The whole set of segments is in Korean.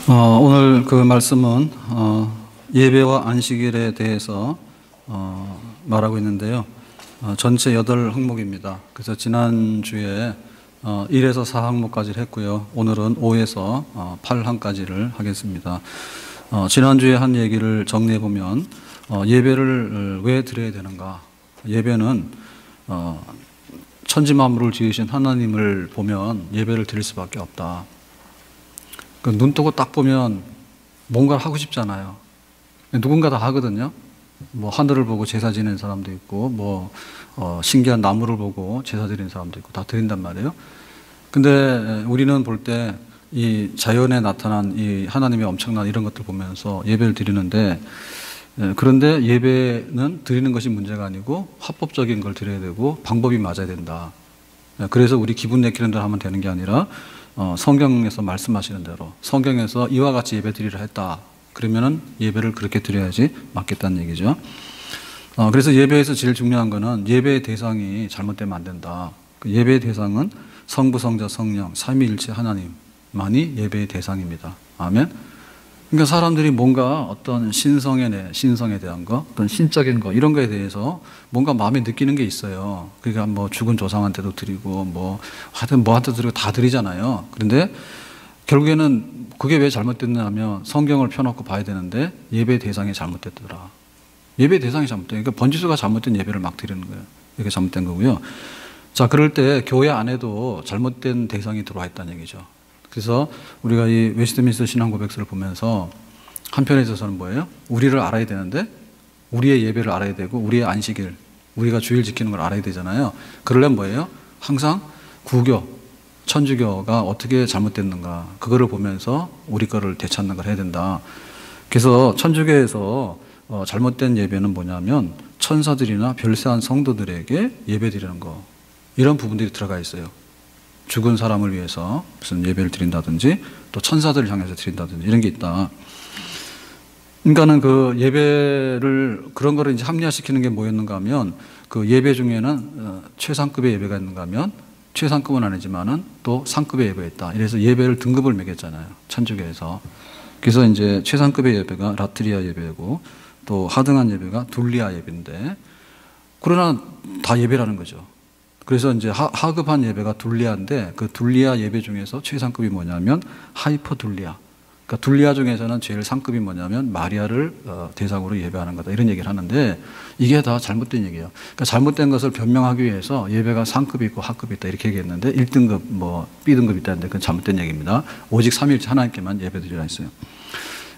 오늘 그 말씀은 예배와 안식일에 대해서 말하고 있는데요. 전체 8항목입니다. 그래서 지난주에 1에서 4항목까지를 했고요. 오늘은 5에서 8항까지를 하겠습니다. 지난주에 한 얘기를 정리해보면 예배를 왜 드려야 되는가. 예배는 천지만물을 지으신 하나님을 보면 예배를 드릴 수밖에 없다. 눈 뜨고 딱 보면 뭔가를 하고 싶잖아요. 누군가 다 하거든요. 뭐 하늘을 보고 제사 지내는 사람도 있고, 신기한 나무를 보고 제사 드리는 사람도 있고, 다 드린단 말이에요. 근데 우리는 볼 때 이 자연에 나타난 이 하나님의 엄청난 이런 것들 보면서 예배를 드리는데, 그런데 예배는 드리는 것이 문제가 아니고 합법적인 걸 드려야 되고 방법이 맞아야 된다. 그래서 우리 기분 내키는 대로 하면 되는 게 아니라 성경에서 말씀하시는 대로 성경에서 이와 같이 예배 드리라 했다. 그러면은 예배를 그렇게 드려야지 맞겠다는 얘기죠. 그래서 예배에서 제일 중요한 거는 예배의 대상이 잘못되면 안 된다. 그 예배의 대상은 성부, 성자, 성령, 삼위일체 하나님만이 예배의 대상입니다. 아멘. 그러니까 사람들이 뭔가 어떤 신성에 대한 거, 어떤 신적인 거, 이런 거에 대해서 뭔가 마음에 느끼는 게 있어요. 그러니까 뭐 죽은 조상한테도 드리고, 하여튼 뭐한테 드리고 다 드리잖아요. 그런데 결국에는 그게 왜 잘못됐냐 하면 성경을 펴놓고 봐야 되는데 예배 대상이 잘못됐더라. 예배 대상이 잘못된, 그러니까 번지수가 잘못된 예배를 막 드리는 거예요. 이게 잘못된 거고요. 자, 그럴 때 교회 안에도 잘못된 대상이 들어와 있다는 얘기죠. 그래서 우리가 이 웨스트민스터 신앙 고백서를 보면서 한편에 있어서는 뭐예요? 우리를 알아야 되는데 우리의 예배를 알아야 되고 우리의 안식일, 우리가 주일 지키는 걸 알아야 되잖아요. 그러려면 뭐예요? 항상 구교, 천주교가 어떻게 잘못됐는가 그거를 보면서 우리 거를 되찾는 걸 해야 된다. 그래서 천주교에서 잘못된 예배는 뭐냐면 천사들이나 별세한 성도들에게 예배 드리는 거, 이런 부분들이 들어가 있어요. 죽은 사람을 위해서 무슨 예배를 드린다든지 또 천사들을 향해서 드린다든지 이런 게 있다. 그러니까는 그 예배를 그런 거를 이제 합리화시키는 게 뭐였는가 하면 그 예배 중에는 최상급의 예배가 있는가 하면 최상급은 아니지만은 또 상급의 예배가 있다. 이래서 예배를 등급을 매겼잖아요. 천주교에서. 그래서 이제 최상급의 예배가 라트리아 예배고 또 하등한 예배가 둘리아 예배인데, 그러나 다 예배라는 거죠. 그래서 이제 하급한 예배가 둘리아인데 그 둘리아 예배 중에서 최상급이 뭐냐면 하이퍼 둘리아. 그러니까 둘리아 중에서는 제일 상급이 뭐냐면 마리아를 대상으로 예배하는 거다. 이런 얘기를 하는데 이게 다 잘못된 얘기예요. 그러니까 잘못된 것을 변명하기 위해서 예배가 상급이 있고 하급이 있다 이렇게 얘기했는데 1등급 B등급 있다는데 그건 잘못된 얘기입니다. 오직 삼위일체 하나님께만 예배드리라 했어요.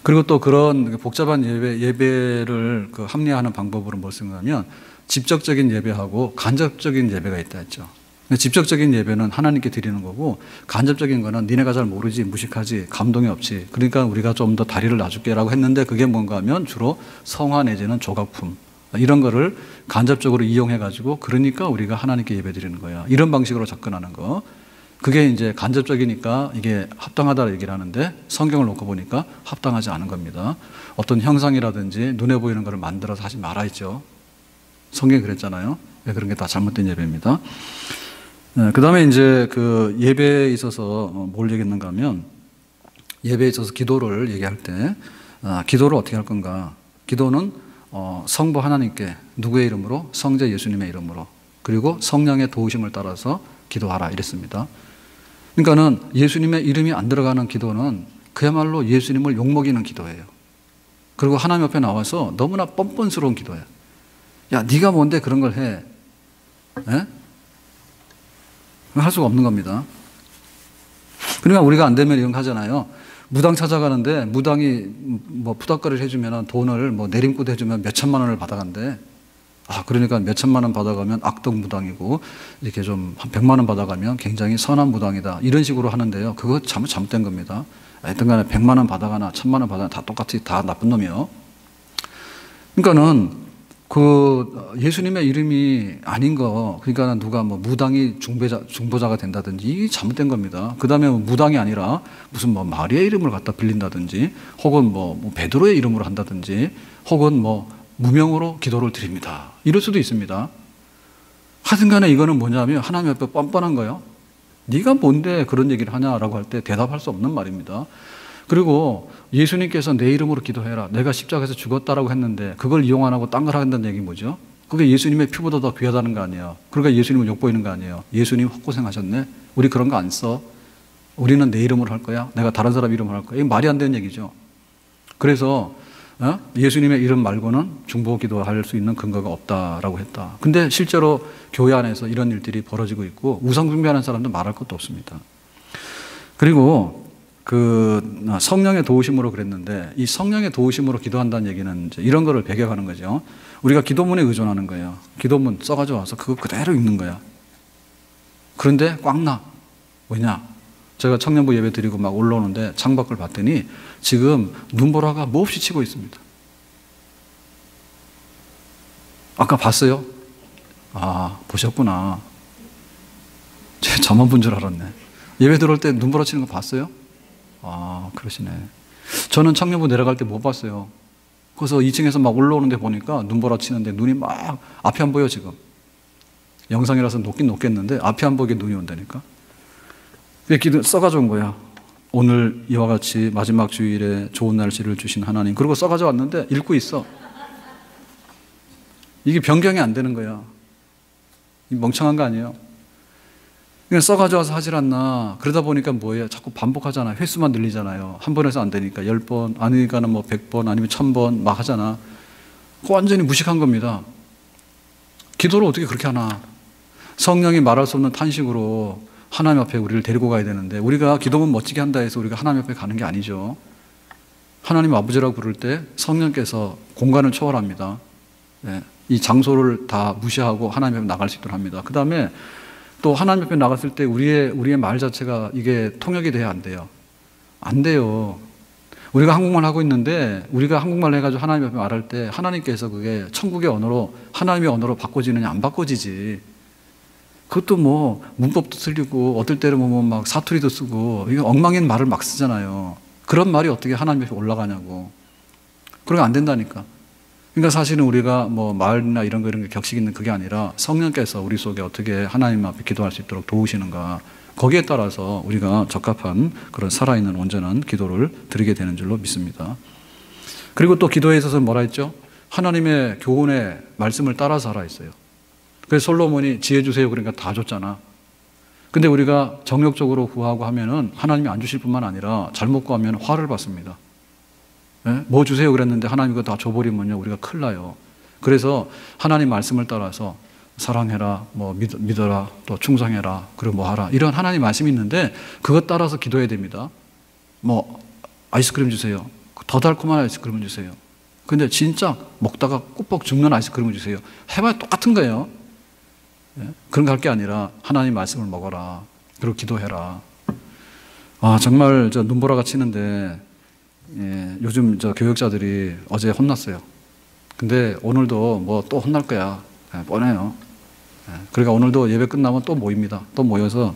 그리고 또 그런 복잡한 예배를 그 합리화하는 방법으로 뭘 쓰냐면 직접적인 예배하고 간접적인 예배가 있다 했죠. 직접적인 예배는 하나님께 드리는 거고 간접적인 거는 니네가 잘 모르지, 무식하지, 감동이 없지, 그러니까 우리가 좀 더 다리를 놔줄게라고 했는데 그게 뭔가 하면 주로 성화 내지는 조각품 이런 거를 간접적으로 이용해 가지고 그러니까 우리가 하나님께 예배 드리는 거야. 이런 방식으로 접근하는 거. 그게 이제 간접적이니까 이게 합당하다고 얘기를 하는데 성경을 놓고 보니까 합당하지 않은 겁니다. 어떤 형상이라든지 눈에 보이는 거를 만들어서 하지 말아야죠. 성경이 그랬잖아요. 그런 게 다 잘못된 예배입니다. 그 다음에 이제 그 예배에 있어서 뭘 얘기했는가 하면 예배에 있어서 기도를 얘기할 때 기도를 어떻게 할 건가. 기도는 성부 하나님께 누구의 이름으로? 성자 예수님의 이름으로 그리고 성령의 도우심을 따라서 기도하라 이랬습니다. 그러니까는 예수님의 이름이 안 들어가는 기도는 그야말로 예수님을 욕먹이는 기도예요. 그리고 하나님 앞에 나와서 너무나 뻔뻔스러운 기도예요. 야, 네가 뭔데 그런 걸 해? 에? 할 수가 없는 겁니다. 그러니까 우리가 안 되면 이런 거 하잖아요. 무당 찾아가는데 무당이 뭐 푸닥거리를 해주면 돈을 내림굿 해주면 몇 천만 원을 받아간대. 그러니까 몇 천만 원 받아가면 악덕 무당이고 이렇게 좀 한 100만 원 받아가면 굉장히 선한 무당이다. 이런 식으로 하는데요. 그거 잘못된 겁니다. 하여튼 간에 100만 원 받아가나 1000만 원 받아가나 다 똑같이 다 나쁜 놈이요. 그러니까는 그 예수님의 이름이 아닌 거, 그러니까 누가 무당이 중보자가 된다든지 이게 잘못된 겁니다. 그 다음에 무당이 아니라 무슨 마리아의 이름을 갖다 빌린다든지 혹은 베드로의 이름으로 한다든지 혹은 무명으로 기도를 드립니다. 이럴 수도 있습니다. 하여튼 간에 이거는 뭐냐면 하나님 앞에 뻔뻔한 거예요. 네가 뭔데 그런 얘기를 하냐라고 할 때 대답할 수 없는 말입니다. 그리고 예수님께서 내 이름으로 기도해라. 내가 십자가에서 죽었다라고 했는데 그걸 이용 안 하고 딴 걸 한다는 얘기 뭐죠? 그게 예수님의 피보다 더 귀하다는 거 아니에요. 그러니까 예수님을 욕보이는 거 아니에요. 예수님 헛고생하셨네. 우리 그런 거 안 써. 우리는 내 이름으로 할 거야. 내가 다른 사람 이름으로 할 거야. 이게 말이 안 되는 얘기죠. 그래서 예수님의 이름 말고는 중보 기도할 수 있는 근거가 없다라고 했다. 근데 실제로 교회 안에서 이런 일들이 벌어지고 있고 우상 숭배하는 사람도 말할 것도 없습니다. 그리고 그 성령의 도우심으로 그랬는데 이 성령의 도우심으로 기도한다는 얘기는 이제 이런 거를 배경하는 거죠. 우리가 기도문에 의존하는 거예요. 기도문 써가지고 와서 그거 그대로 읽는 거야. 그런데 꽉 나. 왜냐? 제가 청년부 예배 드리고 막 올라오는데 창밖을 봤더니 지금 눈보라가 몹시 치고 있습니다. 아까 봤어요? 아, 보셨구나. 제가 저만 본 줄 알았네. 예배 들어올 때 눈보라 치는 거 봤어요? 아, 그러시네. 저는 청년부 내려갈 때 못 봤어요. 그래서 2층에서 막 올라오는데 보니까 눈보라 치는데 눈이 막 앞이 안 보여 지금. 영상이라서 녹긴 녹겠는데 앞이 안 보이게 눈이 온다니까. 기도 써가지고 온 거야. 오늘 이와 같이 마지막 주일에 좋은 날씨를 주신 하나님. 그리고 써가지고 왔는데 읽고 있어. 이게 변경이 안 되는 거야. 멍청한 거 아니에요? 그냥 써가지고 와서 하질 않나. 그러다 보니까 뭐예요? 자꾸 반복하잖아. 횟수만 늘리잖아요. 한 번 해서 안 되니까 10번, 아니니까는 뭐 100번, 아니면 1000번 막 하잖아. 그거 완전히 무식한 겁니다. 기도를 어떻게 그렇게 하나. 성령이 말할 수 없는 탄식으로 하나님 앞에 우리를 데리고 가야 되는데 우리가 기도문 멋지게 한다 해서 우리가 하나님 앞에 가는 게 아니죠. 하나님 아버지라고 부를 때 성령께서 공간을 초월합니다. 네. 이 장소를 다 무시하고 하나님 앞에 나갈 수 있도록 합니다. 그 다음에 또 하나님 앞에 나갔을 때 우리의 말 자체가 이게 통역이 돼야 안 돼요. 안 돼요. 우리가 한국말 하고 있는데 우리가 한국말 해가지고 하나님 앞에 말할 때 하나님께서 그게 천국의 언어로 하나님의 언어로 바꿔지느냐 안 바꿔지지. 그것도 뭐 문법도 틀리고 어떨 때는 보면 막 사투리도 쓰고 이거 엉망인 말을 막 쓰잖아요. 그런 말이 어떻게 하나님 앞에 올라가냐고. 그러면 안 된다니까. 그러니까 사실은 우리가 뭐 말이나 이런 게 격식 있는 그게 아니라 성령께서 우리 속에 어떻게 하나님 앞에 기도할 수 있도록 도우시는가. 거기에 따라서 우리가 적합한 그런 살아있는 온전한 기도를 드리게 되는 줄로 믿습니다. 그리고 또 기도에 있어서 뭐라 했죠? 하나님의 교훈의 말씀을 따라서 하라 했어요. 그래서 솔로몬이 지혜 주세요 그러니까 다 줬잖아. 근데 우리가 정욕적으로 구하고 하면은 하나님이 안 주실 뿐만 아니라 잘못 구하면 화를 받습니다. 예? 뭐 주세요 그랬는데 하나님 이거 다 줘버리면요 우리가 큰일 나요. 그래서 하나님 말씀을 따라서 사랑해라, 뭐 믿어라, 또 충성해라, 그리고 뭐 하라 이런 하나님 말씀이 있는데 그것 따라서 기도해야 됩니다. 뭐 아이스크림 주세요. 더 달콤한 아이스크림을 주세요. 근데 진짜 먹다가 꾸벅 죽는 아이스크림을 주세요. 해봐야 똑같은 거예요. 그런 거 할 게 아니라 하나님 말씀을 먹어라. 그리고 기도해라. 아 정말 저 눈보라가 치는데 요즘 저 교육자들이 어제 혼났어요. 근데 오늘도 뭐 또 혼날 거야. 뻔해요. 그러니까 오늘도 예배 끝나면 또 모입니다. 또 모여서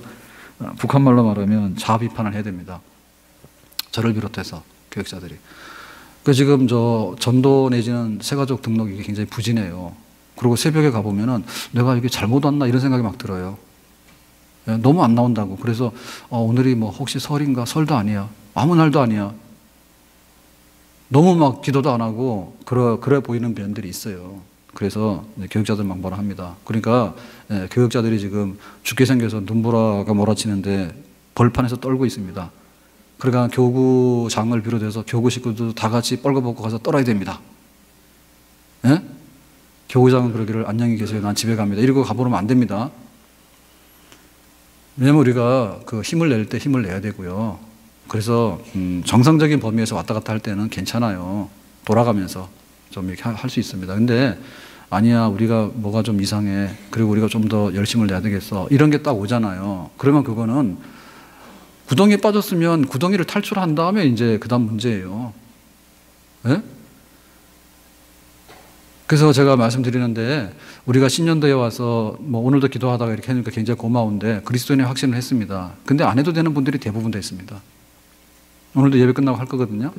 북한말로 말하면 자아 비판을 해야 됩니다. 저를 비롯해서 교육자들이. 그 지금 저 전도 내지는 새가족 등록이 굉장히 부진해요. 그리고 새벽에 가보면은 내가 이게 잘못 왔나 이런 생각이 막 들어요. 너무 안 나온다고. 그래서 오늘이 뭐 혹시 설인가? 설도 아니야. 아무 날도 아니야. 너무 막 기도도 안 하고 그래 보이는 면들이 있어요. 그래서 교육자들 막 뭐라 합니다. 그러니까 교육자들이 지금 죽게 생겨서 눈보라가 몰아치는데 벌판에서 떨고 있습니다. 그러니까 교구장을 비롯해서 교구 식구들도 다 같이 뻘거벗고 가서 떨어야 됩니다. 예? 교구장은 그러기를 안녕히 계세요. 난 집에 갑니다. 이러고 가버리면 안 됩니다. 왜냐면 우리가 그 힘을 낼 때 힘을 내야 되고요. 그래서 정상적인 범위에서 왔다 갔다 할 때는 괜찮아요. 돌아가면서 좀 이렇게 할 수 있습니다. 근데 아니야 우리가 뭐가 좀 이상해. 그리고 우리가 좀 더 열심을 내야 되겠어. 이런 게 딱 오잖아요. 그러면 그거는 구덩이에 빠졌으면 구덩이를 탈출한 다음에 이제 그 다음 문제예요. 예? 그래서 제가 말씀드리는데 우리가 신년도에 와서 뭐 오늘도 기도하다가 이렇게 하니까 굉장히 고마운데 그리스도인의 확신을 했습니다. 근데 안 해도 되는 분들이 대부분 됐습니다. 오늘도 예배 끝나고 할 거거든요.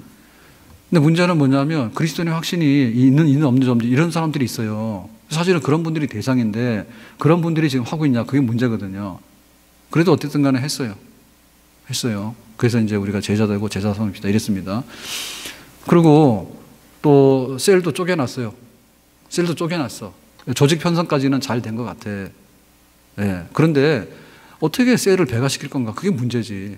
근데 문제는 뭐냐면 그리스도인의 확신이 있는 없는지 이런 사람들이 있어요. 사실은 그런 분들이 대상인데 그런 분들이 지금 하고 있냐 그게 문제거든요. 그래도 어쨌든 간에 했어요. 했어요. 그래서 이제 우리가 제자 되고 제자 삼읍시다 이랬습니다. 그리고 또 셀도 쪼개놨어요. 셀도 쪼개놨어. 조직 편성까지는 잘 된 것 같아. 예. 그런데 어떻게 셀을 배가시킬 건가? 그게 문제지.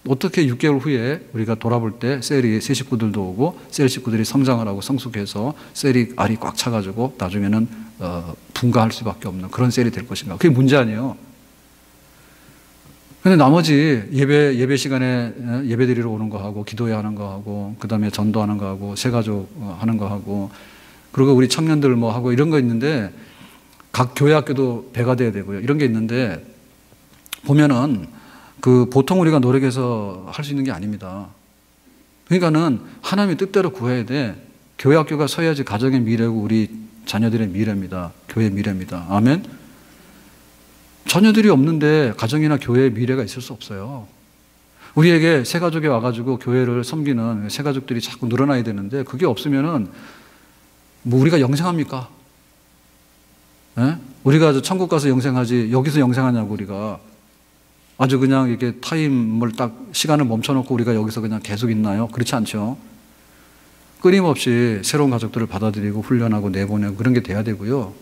어떻게 6개월 후에 우리가 돌아볼 때 셀이 새 식구들도 오고 셀 식구들이 성장을 하고 성숙해서 셀이 알이 꽉 차가지고 나중에는 분가할 수밖에 없는 그런 셀이 될 것인가? 그게 문제 아니에요. 근데 나머지 예배 시간에 예배 드리러 오는 거 하고 기도회 하는 거 하고 그다음에 전도하는 거 하고 새가족 하는 거 하고 그리고 우리 청년들 뭐 하고 이런 거 있는데 각 교회 학교도 배가 돼야 되고요. 이런 게 있는데 보면은 그 보통 우리가 노력해서 할 수 있는 게 아닙니다. 그러니까는 하나님의 뜻대로 구해야 돼. 교회 학교가 서야지 가정의 미래고 우리 자녀들의 미래입니다. 교회의 미래입니다. 아멘. 자녀들이 없는데 가정이나 교회의 미래가 있을 수 없어요. 우리에게 새가족이 와가지고 교회를 섬기는 새가족들이 자꾸 늘어나야 되는데 그게 없으면은 뭐 우리가 영생합니까? 예? 우리가 천국 가서 영생하지 여기서 영생하냐고 우리가 아주 그냥 이렇게 타임을 딱 시간을 멈춰놓고 우리가 여기서 그냥 계속 있나요? 그렇지 않죠. 끊임없이 새로운 가족들을 받아들이고 훈련하고 내보내고 그런 게 돼야 되고요.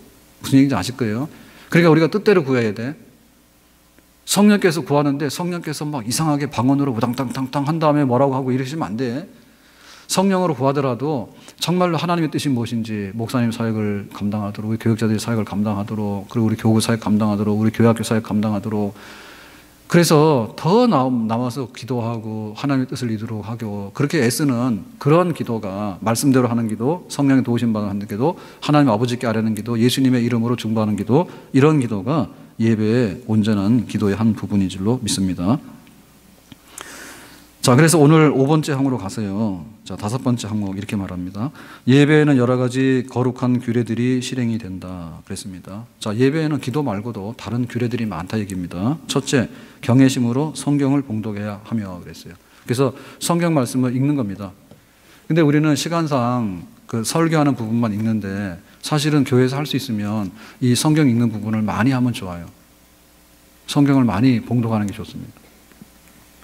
무슨 얘기인지 아실 거예요. 그러니까 우리가 뜻대로 구해야 돼. 성령께서 구하는데 성령께서 막 이상하게 방언으로 우당탕탕탕 한 다음에 뭐라고 하고 이러시면 안 돼. 성령으로 구하더라도 정말로 하나님의 뜻이 무엇인지 목사님 사역을 감당하도록 우리 교육자들의 사역을 감당하도록 그리고 우리 교구 사역 감당하도록 우리 교회학교 사역 감당하도록 그래서 더 남아서 기도하고 하나님의 뜻을 이루도록 하고 그렇게 애쓰는 그런 기도가 말씀대로 하는 기도 성령의 도우심 받는 하는 기도 하나님 아버지께 아뢰는 기도 예수님의 이름으로 중보하는 기도 이런 기도가 예배의 온전한 기도의 한 부분인 줄로 믿습니다. 자, 그래서 오늘 5번째 항으로 가세요. 자, 5번째 항목 이렇게 말합니다. 예배에는 여러 가지 거룩한 규례들이 실행이 된다 그랬습니다. 자, 예배에는 기도 말고도 다른 규례들이 많다 얘기입니다. 첫째, 경외심으로 성경을 봉독해야 하며 그랬어요. 그래서 성경 말씀을 읽는 겁니다. 근데 우리는 시간상 그 설교하는 부분만 읽는데 사실은 교회에서 할 수 있으면 이 성경 읽는 부분을 많이 하면 좋아요. 성경을 많이 봉독하는 게 좋습니다.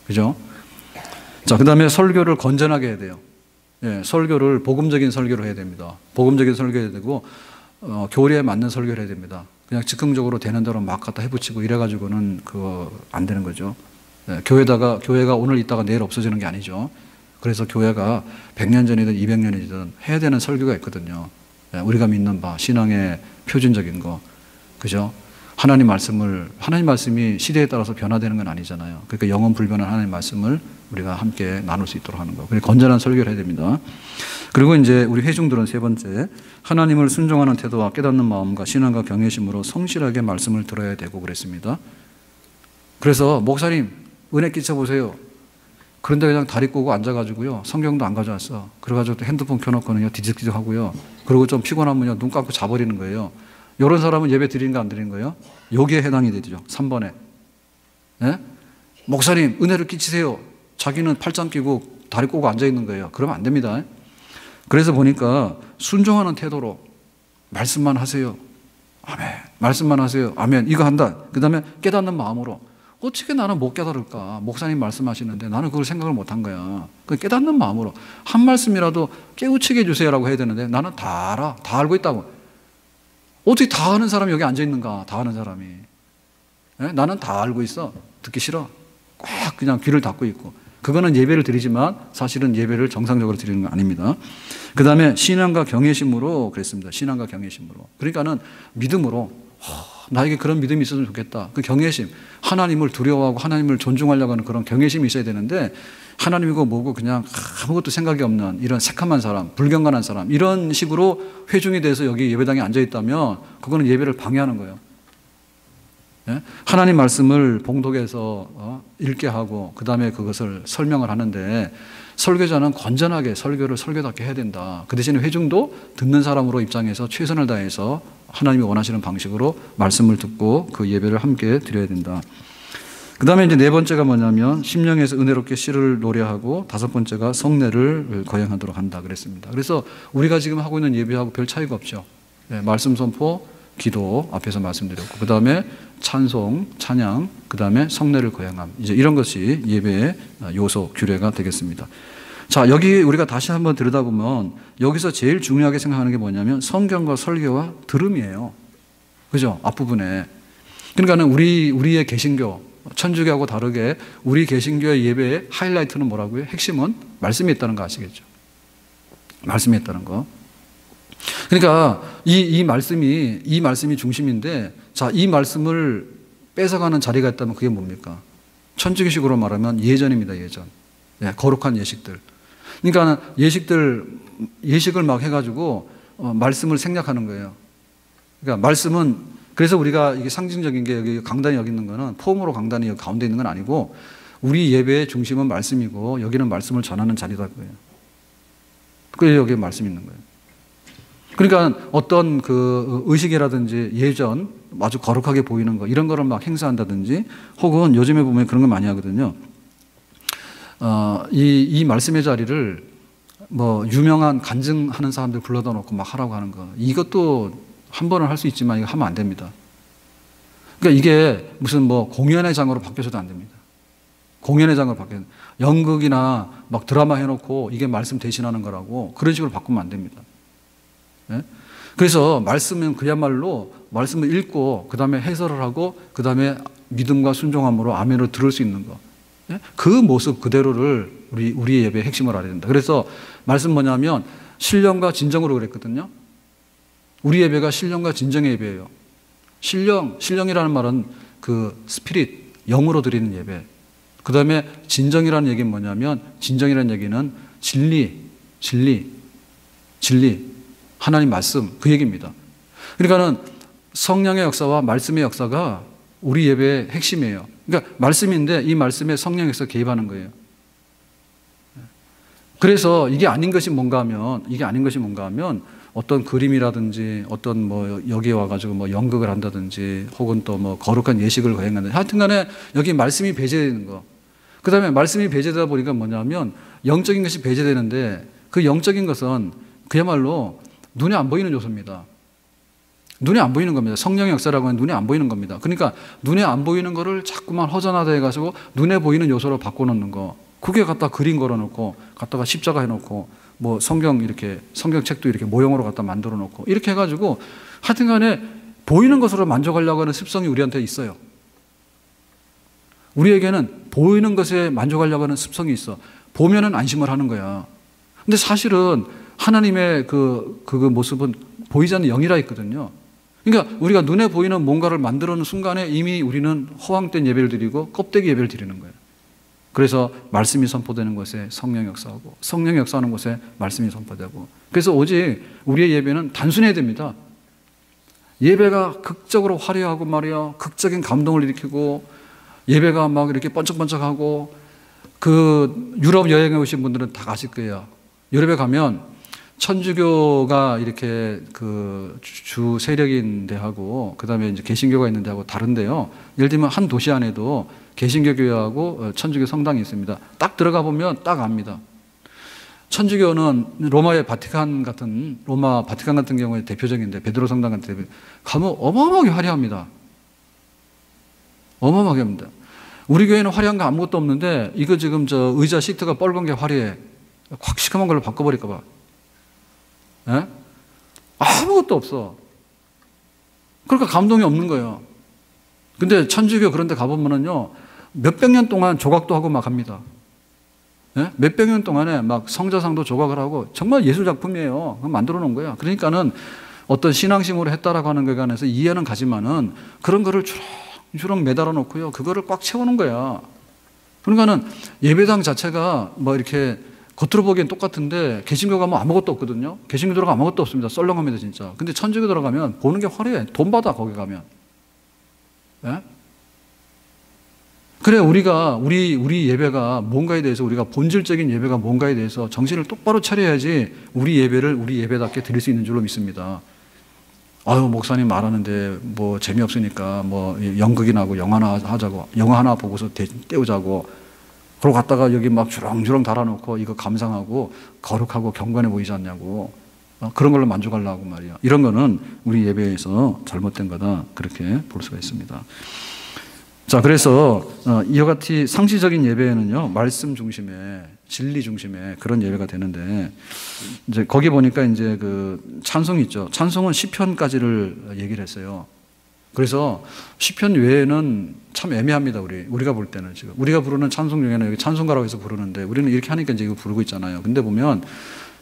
그죠? 자, 그 다음에 설교를 건전하게 해야 돼요. 예, 설교를 복음적인 설교를 해야 됩니다. 복음적인 설교해야 되고, 교리에 맞는 설교를 해야 됩니다. 그냥 즉흥적으로 되는 대로 막 갖다 해붙이고 이래가지고는 그거 안 되는 거죠. 예, 교회가 오늘 있다가 내일 없어지는 게 아니죠. 그래서 교회가 100년 전이든 200년이든 해야 되는 설교가 있거든요. 예, 우리가 믿는 바, 신앙의 표준적인 거. 그죠? 하나님 말씀이 시대에 따라서 변화되는 건 아니잖아요. 그러니까 영원 불변한 하나님 말씀을 우리가 함께 나눌 수 있도록 하는 거. 그래서 건전한 설교를 해야 됩니다. 그리고 이제 우리 회중들은 세 번째, 하나님을 순종하는 태도와 깨닫는 마음과 신앙과 경외심으로 성실하게 말씀을 들어야 되고 그랬습니다. 그래서 목사님 은혜 끼쳐보세요. 그런데 그냥 다리 꼬고 앉아가지고요. 성경도 안 가져왔어. 그래가지고 또 핸드폰 켜놓고는요. 뒤적뒤적 하고요. 그리고 좀 피곤하면요. 눈 감고 자버리는 거예요. 이런 사람은 예배 드리는 거 안 드리는 거예요? 여기에 해당이 되죠. 3번에. 예? 목사님 은혜를 끼치세요. 자기는 팔짱 끼고 다리 꼬고 앉아있는 거예요. 그러면 안 됩니다. 그래서 보니까 순종하는 태도로 말씀만 하세요. 아멘. 말씀만 하세요. 아멘. 이거 한다. 그 다음에 깨닫는 마음으로 어떻게 나는 못 깨달을까? 목사님 말씀하시는데 나는 그걸 생각을 못한 거야. 깨닫는 마음으로 한 말씀이라도 깨우치게 해주세요라고 해야 되는데 나는 다 알아. 다 알고 있다고. 어떻게 다 아는 사람이 여기 앉아있는가? 다 아는 사람이. 예? 나는 다 알고 있어. 듣기 싫어. 꽉 그냥 귀를 닫고 있고. 그거는 예배를 드리지만 사실은 예배를 정상적으로 드리는 건 아닙니다. 그 다음에 신앙과 경외심으로 그랬습니다. 신앙과 경외심으로. 그러니까는 믿음으로 나에게 그런 믿음이 있었으면 좋겠다. 그 경외심. 하나님을 두려워하고 하나님을 존중하려고 하는 그런 경외심이 있어야 되는데 하나님이고 뭐고 그냥 아무것도 생각이 없는 이런 새카만 사람, 불경건한 사람 이런 식으로 회중이 돼서 여기 예배당에 앉아있다면 그거는 예배를 방해하는 거예요. 예? 하나님 말씀을 봉독해서 읽게 하고 그 다음에 그것을 설명을 하는데 설교자는 건전하게 설교를 설교답게 해야 된다. 그 대신에 회중도 듣는 사람으로 입장해서 최선을 다해서 하나님이 원하시는 방식으로 말씀을 듣고 그 예배를 함께 드려야 된다. 그 다음에 이제 네 번째가 뭐냐면 심령에서 은혜롭게 시를 노래하고 다섯 번째가 성례를 거행하도록 한다 그랬습니다. 그래서 우리가 지금 하고 있는 예배하고 별 차이가 없죠. 예, 말씀 선포, 기도 앞에서 말씀드렸고 그 다음에 찬송, 찬양, 그 그 다음에 성례를 거행함. 이제 이런 것이 예배의 요소, 규례가 되겠습니다. 자, 여기 우리가 다시 한번 들여다보면 여기서 제일 중요하게 생각하는 게 뭐냐면 성경과 설교와 들음이에요. 그죠? 앞부분에. 그러니까는 우리의 개신교, 천주교하고 다르게 우리 개신교의 예배의 하이라이트는 뭐라고요? 핵심은 말씀이 있다는 거 아시겠죠? 말씀이 있다는 거. 그러니까 이 말씀이 중심인데, 자, 이 말씀을 뺏어가는 자리가 있다면 그게 뭡니까? 천주교식으로 말하면 예전입니다, 예전. 예, 거룩한 예식들. 그러니까 예식을 막 해가지고 말씀을 생략하는 거예요. 그러니까 말씀은, 그래서 우리가 이게 상징적인 게 여기 강단이 여기 있는 거는 폼으로 강단이 여기 가운데 있는 건 아니고 우리 예배의 중심은 말씀이고 여기는 말씀을 전하는 자리다 그거예요. 그래서 여기에 말씀이 있는 거예요. 그러니까 어떤 그 의식이라든지 예전 아주 거룩하게 보이는 거 이런 거를 막 행사한다든지 혹은 요즘에 보면 그런 거 많이 하거든요. 이 말씀의 자리를 뭐 유명한 간증하는 사람들 불러다 놓고 막 하라고 하는 거 이것도 한 번은 할 수 있지만 이거 하면 안 됩니다. 그러니까 이게 무슨 뭐 공연의 장으로 바뀌어서도 안 됩니다. 공연의 장으로 바뀌어 연극이나 막 드라마 해놓고 이게 말씀 대신하는 거라고 그런 식으로 바꾸면 안 됩니다. 예? 그래서 말씀은 그야말로 말씀을 읽고 그 다음에 해설을 하고 그 다음에 믿음과 순종함으로 아멘으로 들을 수 있는 거. 예? 그 모습 그대로를 우리의 예배의 핵심을 알아야 된다. 그래서 말씀 뭐냐면 신령과 진정으로 그랬거든요. 우리 예배가 신령과 진정의 예배예요. 신령이라는 말은 그 스피릿, 영으로 드리는 예배. 그 다음에 진정이라는 얘기는 뭐냐면 진정이라는 얘기는 진리. 하나님 말씀, 그 얘기입니다. 그러니까는 성령의 역사와 말씀의 역사가 우리 예배의 핵심이에요. 그러니까 말씀인데 이 말씀에 성령의 역사가 개입하는 거예요. 그래서 이게 아닌 것이 뭔가 하면 어떤 그림이라든지 어떤 뭐 여기에 와가지고 뭐 연극을 한다든지 혹은 또 뭐 거룩한 예식을 거행한다든지 하여튼 간에 여기 말씀이 배제되는 거. 그 다음에 말씀이 배제되다 보니까 뭐냐면 영적인 것이 배제되는데 그 영적인 것은 그야말로 눈에 안 보이는 요소입니다. 눈에 안 보이는 겁니다. 성령의 역사라고 하는 눈에 안 보이는 겁니다. 그러니까 눈에 안 보이는 거를 자꾸만 허전하다 해가지고 눈에 보이는 요소로 바꿔놓는 거. 그게 갖다 그림 걸어놓고 갖다가 십자가 해놓고 뭐 성경책도 이렇게 모형으로 갖다 만들어 놓고 이렇게 해가지고 하여튼 간에 보이는 것으로 만족하려고 하는 습성이 우리한테 있어요. 우리에게는 보이는 것에 만족하려고 하는 습성이 있어. 보면은 안심을 하는 거야. 근데 사실은 하나님의 그 모습은 보이지 않는 영이라 있거든요. 그러니까 우리가 눈에 보이는 뭔가를 만들어 놓은 순간에 이미 우리는 허황된 예배를 드리고 껍데기 예배를 드리는 거예요. 그래서 말씀이 선포되는 곳에 성령이 역사하고 성령이 역사하는 곳에 말씀이 선포되고 그래서 오직 우리의 예배는 단순해야 됩니다. 예배가 극적으로 화려하고 말이야 극적인 감동을 일으키고 예배가 막 이렇게 번쩍번쩍하고 그 유럽 여행해 오신 분들은 다 아실 거예요. 유럽에 가면 천주교가 이렇게 그 주 세력인 데하고 그 다음에 이제 개신교가 있는 데하고 다른데요. 예를 들면 한 도시 안에도 개신교 교회하고 천주교 성당이 있습니다. 딱 들어가 보면 딱 압니다. 천주교는 로마 바티칸 같은 경우에 대표적인데 베드로 성당 같은 데 가면 어마어마하게 화려합니다. 어마어마하게 합니다. 우리 교회는 화려한 거 아무것도 없는데 이거 지금 저 의자 시트가 빨간 게 화려해. 확 시커먼 걸로 바꿔버릴까 봐. 예? 아무것도 없어. 그러니까 감동이 없는 거예요. 근데 천주교 그런 데 가보면은요, 몇백 년 동안 조각도 하고 막 합니다. 예? 몇백 년 동안에 막 성자상도 조각을 하고 정말 예술작품이에요. 만들어 놓은 거야. 그러니까는 어떤 신앙심으로 했다라고 하는 것에 관해서 이해는 가지만은 그런 거를 주렁주렁 매달아 놓고요. 그거를 꽉 채우는 거야. 그러니까는 예배당 자체가 뭐 이렇게 겉으로 보기엔 똑같은데 개신교 가면 아무것도 없거든요. 개신교 들어가면 아무것도 없습니다. 썰렁합니다 진짜. 근데 천주교 들어가면 보는 게 화려해. 돈 받아 거기 가면. 예? 그래 우리 예배가 뭔가에 대해서 우리가 본질적인 예배가 뭔가에 대해서 정신을 똑바로 차려야지 우리 예배를 우리 예배답게 드릴 수 있는 줄로 믿습니다. 아유 목사님 말하는데 뭐 재미없으니까 뭐 연극이나 하고 영화 하나 보고서 때우자고 그러고 갔다가 여기 막 주렁주렁 달아놓고 이거 감상하고 거룩하고 경건해 보이지 않냐고 그런 걸로 만족하려고 말이야. 이런 거는 우리 예배에서 잘못된 거다 그렇게 볼 수가 있습니다. 자. 자, 그래서 이와 같이 상시적인 예배에는요, 말씀 중심의, 진리 중심의 그런 예배가 되는데, 이제 거기 보니까 이제 그 찬송이 있죠. 찬송은 시편까지를 얘기를 했어요. 그래서 시편 외에는 참 애매합니다. 우리가 볼 때는 지금 우리가 부르는 찬송 중에는 여기 찬송가라고 해서 부르는데 우리는 이렇게 하니까 이제 이거 부르고 있잖아요. 근데 보면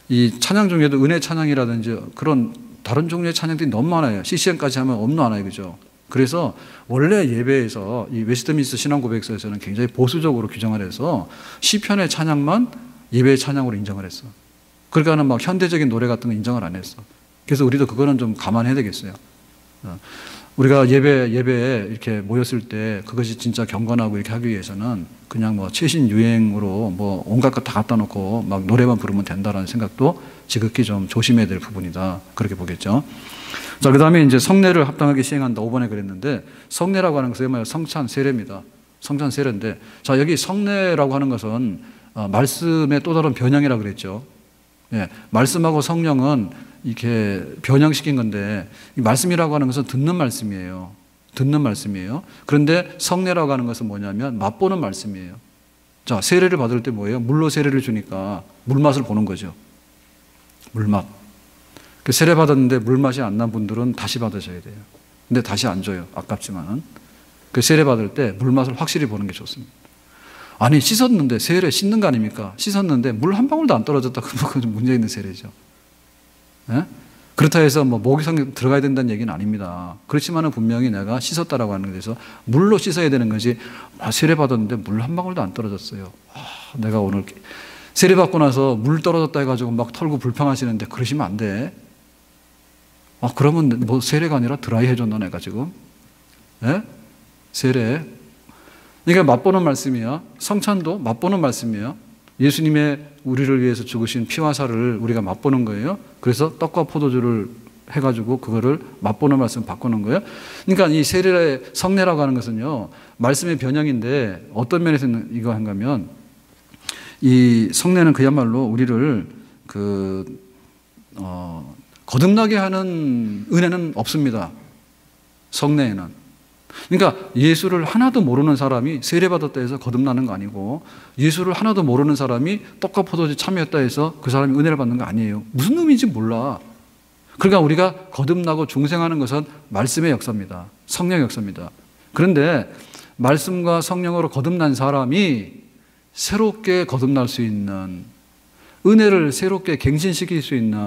이 찬양 중에도 은혜 찬양이라든지 그런 다른 종류의 찬양들이 너무 많아요. CCM까지 하면 너무 많아요, 그죠? 그래서 원래 예배에서 이 웨스트민스터 신앙고백서에서는 굉장히 보수적으로 규정을 해서 시편의 찬양만 예배의 찬양으로 인정을 했어. 그러니까는 막 현대적인 노래 같은 거 인정을 안 했어. 그래서 우리도 그거는 좀 감안해야 되겠어요. 우리가 예배에 이렇게 모였을 때 그것이 진짜 경건하고 이렇게 하기 위해서는 그냥 뭐 최신 유행으로 뭐 온갖 것 다 갖다 놓고 막 노래만 부르면 된다라는 생각도 지극히 좀 조심해야 될 부분이다. 그렇게 보겠죠. 자, 그 다음에 이제 성례를 합당하게 시행한다. 5번에 그랬는데 성례라고 하는 것은 뭐예요? 성찬 세례입니다. 성찬 세례인데, 자, 여기 성례라고 하는 것은 말씀의 또 다른 변형이라고 그랬죠. 예, 말씀하고 성령은 이렇게 변형시킨 건데, 이 말씀이라고 하는 것은 듣는 말씀이에요. 듣는 말씀이에요. 그런데 성례라고 하는 것은 뭐냐면 맛보는 말씀이에요. 자, 세례를 받을 때 뭐예요? 물로 세례를 주니까 물맛을 보는 거죠. 물맛. 그 세례 받았는데 물맛이 안 난 분들은 다시 받으셔야 돼요. 근데 다시 안 줘요. 아깝지만은. 그 세례 받을 때 물맛을 확실히 보는 게 좋습니다. 아니, 씻었는데, 세례 씻는 거 아닙니까? 씻었는데 물 한 방울도 안 떨어졌다. 그건 좀 문제 있는 세례죠. 예? 그렇다 해서 뭐 목욕탕 들어가야 된다는 얘기는 아닙니다. 그렇지만은 분명히 내가 씻었다라고 하는 것에서 물로 씻어야 되는 것이, 세례 받았는데 물 한 방울도 안 떨어졌어요. 내가 오늘 세례 받고 나서 물 떨어졌다 해가지고 막 털고 불평하시는데 그러시면 안 돼. 그러면 뭐 세례가 아니라 드라이 해줬나 내가 지금? 예? 세례. 이게 맛보는 말씀이야. 성찬도 맛보는 말씀이에요. 예수님의 우리를 위해서 죽으신 피와 살을 우리가 맛보는 거예요. 그래서 떡과 포도주를 해가지고 그거를 맛보는 말씀 바꾸는 거예요. 그러니까 이 세례의 성례라고 하는 것은요, 말씀의 변형인데 어떤 면에서는 이거 한가면 이 성례는 그야말로 우리를 거듭나게 하는 은혜는 없습니다. 성례에는. 그러니까 예수를 하나도 모르는 사람이 세례받았다 해서 거듭나는 거 아니고, 예수를 하나도 모르는 사람이 떡과 포도주에 참여했다 해서 그 사람이 은혜를 받는 거 아니에요. 무슨 의미인지 몰라. 그러니까 우리가 거듭나고 중생하는 것은 말씀의 역사입니다. 성령의 역사입니다. 그런데 말씀과 성령으로 거듭난 사람이 새롭게 거듭날 수 있는, 은혜를 새롭게 갱신시킬 수 있는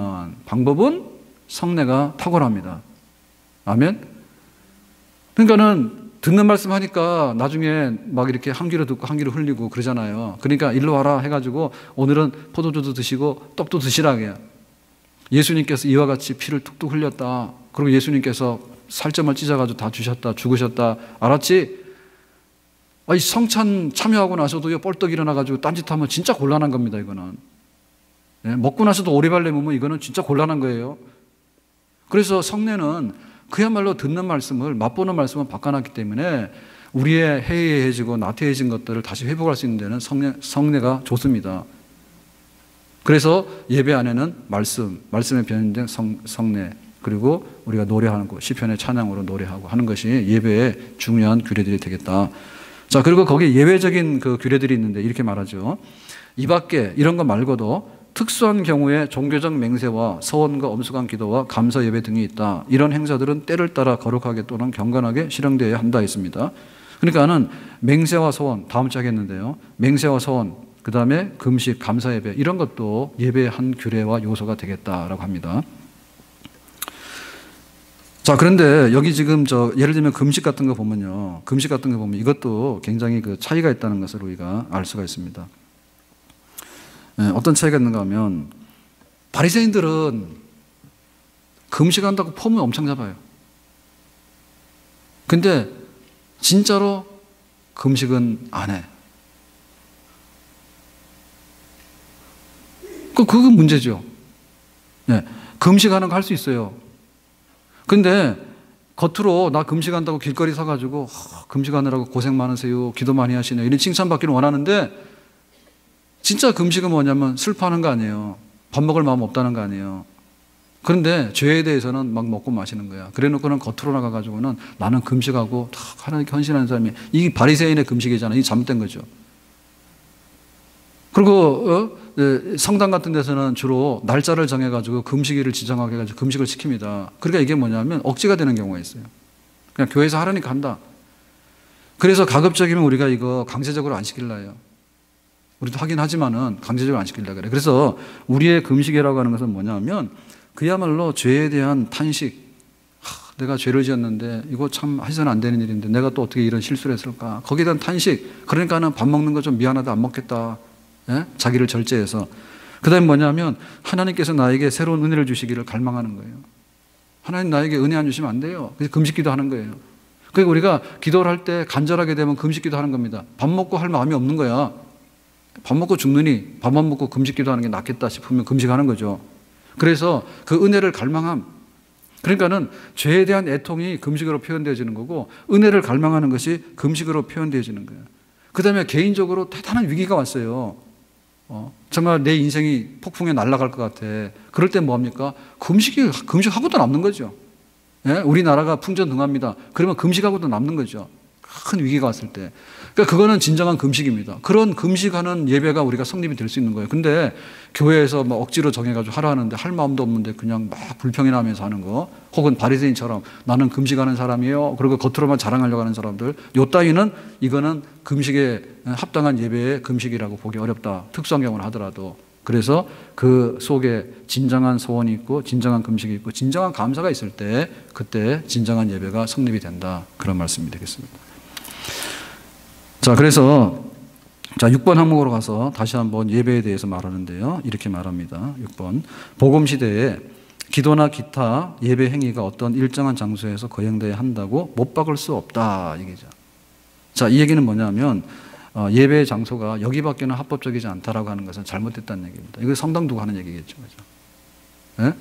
방법은 성례가 탁월합니다. 아멘? 그러니까는 듣는 말씀 하니까 나중에 막 이렇게 한 귀로 듣고 한 귀로 흘리고 그러잖아요. 그러니까 일로 와라 해가지고 오늘은 포도주도 드시고 떡도 드시라 해요. 예수님께서 이와 같이 피를 툭툭 흘렸다. 그리고 예수님께서 살점을 찢어가지고 다 주셨다. 죽으셨다. 알았지? 이 성찬 참여하고 나서도요, 뻘떡 일어나가지고 딴짓하면 진짜 곤란한 겁니다, 이거는. 예, 먹고 나서도 오리발 내면 이거는 진짜 곤란한 거예요. 그래서 성례는 그야말로 듣는 말씀을, 맛보는 말씀을 바꿔놨기 때문에 우리의 해이해지고 나태해진 것들을 다시 회복할 수 있는 데는 성례가 좋습니다. 그래서 예배 안에는 말씀에 변형된 성례, 그리고 우리가 노래하는 것, 시편의 찬양으로 노래하고 하는 것이 예배의 중요한 규례들이 되겠다. 자, 그리고 거기에 예외적인 그 규례들이 있는데 이렇게 말하죠. 이 밖에 이런 거 말고도 특수한 경우에 종교적 맹세와 서원과 엄숙한 기도와 감사 예배 등이 있다. 이런 행사들은 때를 따라 거룩하게 또는 경건하게 실행되어야 한다 했습니다. 그러니까는 맹세와 서원, 다음 주 하겠는데요. 맹세와 서원, 그 다음에 금식, 감사 예배, 이런 것도 예배의 한 규례와 요소가 되겠다라고 합니다. 자, 그런데 여기 지금 예를 들면 금식 같은 거 보면요. 금식 같은 거 보면 이것도 굉장히 그 차이가 있다는 것을 우리가 알 수가 있습니다. 어떤 차이가 있는가 하면, 바리새인들은 금식한다고 폼을 엄청 잡아요. 근데 진짜로 금식은 안 해. 그건 문제죠. 네, 금식하는 거 할 수 있어요. 근데 겉으로 나 금식한다고 길거리 서가지고 금식하느라고 고생 많으세요, 기도 많이 하시네요, 이런 칭찬받기를 원하는데, 진짜 금식은 뭐냐면 슬퍼하는 거 아니에요. 밥 먹을 마음 없다는 거 아니에요. 그런데 죄에 대해서는 막 먹고 마시는 거야. 그래 놓고는 겉으로 나가가지고는 나는 금식하고 하나님께 헌신하는 사람이, 이 바리새인의 금식이잖아. 이게 잘못된 거죠. 그리고 성당 같은 데서는 주로 날짜를 정해가지고 금식일을 지정하게 해가지고 금식을 시킵니다. 그러니까 이게 뭐냐면 억지가 되는 경우가 있어요. 그냥 교회에서 하라니까 한다. 그래서 가급적이면 우리가 이거 강제적으로 안 시킬라 해요. 우리도 하긴 하지만은 강제적으로 안 시키려고 그래. 그래서 우리의 금식이라고 하는 것은 뭐냐면 그야말로 죄에 대한 탄식. 내가 죄를 지었는데 이거 참 해서는 안 되는 일인데 내가 또 어떻게 이런 실수를 했을까. 거기에 대한 탄식. 그러니까는 밥 먹는 거 좀 미안하다 안 먹겠다. 예? 자기를 절제해서. 그 다음에 뭐냐면 하나님께서 나에게 새로운 은혜를 주시기를 갈망하는 거예요. 하나님 나에게 은혜 안 주시면 안 돼요. 그래서 금식기도 하는 거예요. 그러니까 우리가 기도를 할 때 간절하게 되면 금식기도 하는 겁니다. 밥 먹고 할 마음이 없는 거야. 밥 먹고 죽느니 밥만 먹고 금식기도 하는 게 낫겠다 싶으면 금식하는 거죠. 그래서 그 은혜를 갈망함. 그러니까는 죄에 대한 애통이 금식으로 표현되어지는 거고 은혜를 갈망하는 것이 금식으로 표현되어지는 거예요. 그 다음에 개인적으로 대단한 위기가 왔어요. 정말 내 인생이 폭풍에 날아갈 것 같아. 그럴 때 뭐합니까? 금식하고도 남는 거죠. 예? 우리나라가 풍전등화입니다. 그러면 금식하고도 남는 거죠. 큰 위기가 왔을 때. 그러니까 그거는 진정한 금식입니다. 그런 금식하는 예배가 우리가 성립이 될 수 있는 거예요. 근데 교회에서 막 억지로 정해가지고 하라 하는데 할 마음도 없는데 그냥 막 불평이나 하면서 하는 거, 혹은 바리새인처럼 나는 금식하는 사람이에요. 그리고 겉으로만 자랑하려고 하는 사람들, 요 따위는 이거는 금식에 합당한 예배의 금식이라고 보기 어렵다. 특수환경을 하더라도. 그래서 그 속에 진정한 소원이 있고 진정한 금식이 있고 진정한 감사가 있을 때 그때 진정한 예배가 성립이 된다. 그런 말씀이 되겠습니다. 자, 그래서 6번 항목으로 가서 다시 한번 예배에 대해서 말하는데요. 이렇게 말합니다. 6번. 복음 시대에 기도나 기타 예배 행위가 어떤 일정한 장소에서 거행되어야 한다고 못 박을 수 없다. 이게죠. 자, 이 얘기는 뭐냐면 예배의 장소가 여기밖에는 합법적이지 않다라고 하는 것은 잘못됐다는 얘기입니다. 이거 성당 두고 하는 얘기겠죠. 그렇죠? 예?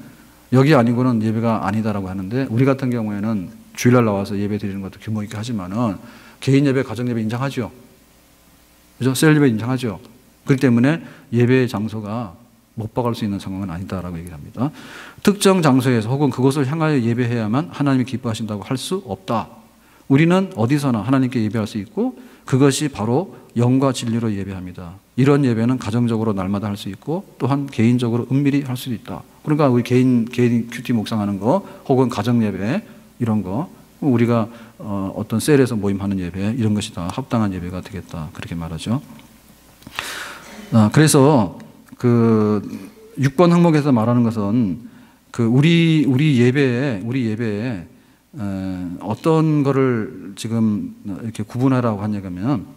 여기 아니고는 예배가 아니다라고 하는데 우리 같은 경우에는 주일날 나와서 예배 드리는 것도 규모 있게 하지만은 개인 예배, 가정 예배 인정하죠. 그죠? 셀 예배 인정하죠. 그렇기 때문에 예배의 장소가 못 박을 수 있는 상황은 아니다라고 얘기를 합니다. 특정 장소에서 혹은 그곳을 향하여 예배해야만 하나님이 기뻐하신다고 할 수 없다. 우리는 어디서나 하나님께 예배할 수 있고 그것이 바로 영과 진리로 예배합니다. 이런 예배는 가정적으로 날마다 할 수 있고 또한 개인적으로 은밀히 할 수도 있다. 그러니까 우리 개인 큐티 묵상하는 거 혹은 가정 예배 이런 거 우리가 어떤 셀에서 모임하는 예배 이런 것이 다 합당한 예배가 되겠다. 그렇게 말하죠. 그래서 그 6번 항목에서 말하는 것은 그 우리 예배에 어떤 거를 지금 이렇게 구분하라고 하냐면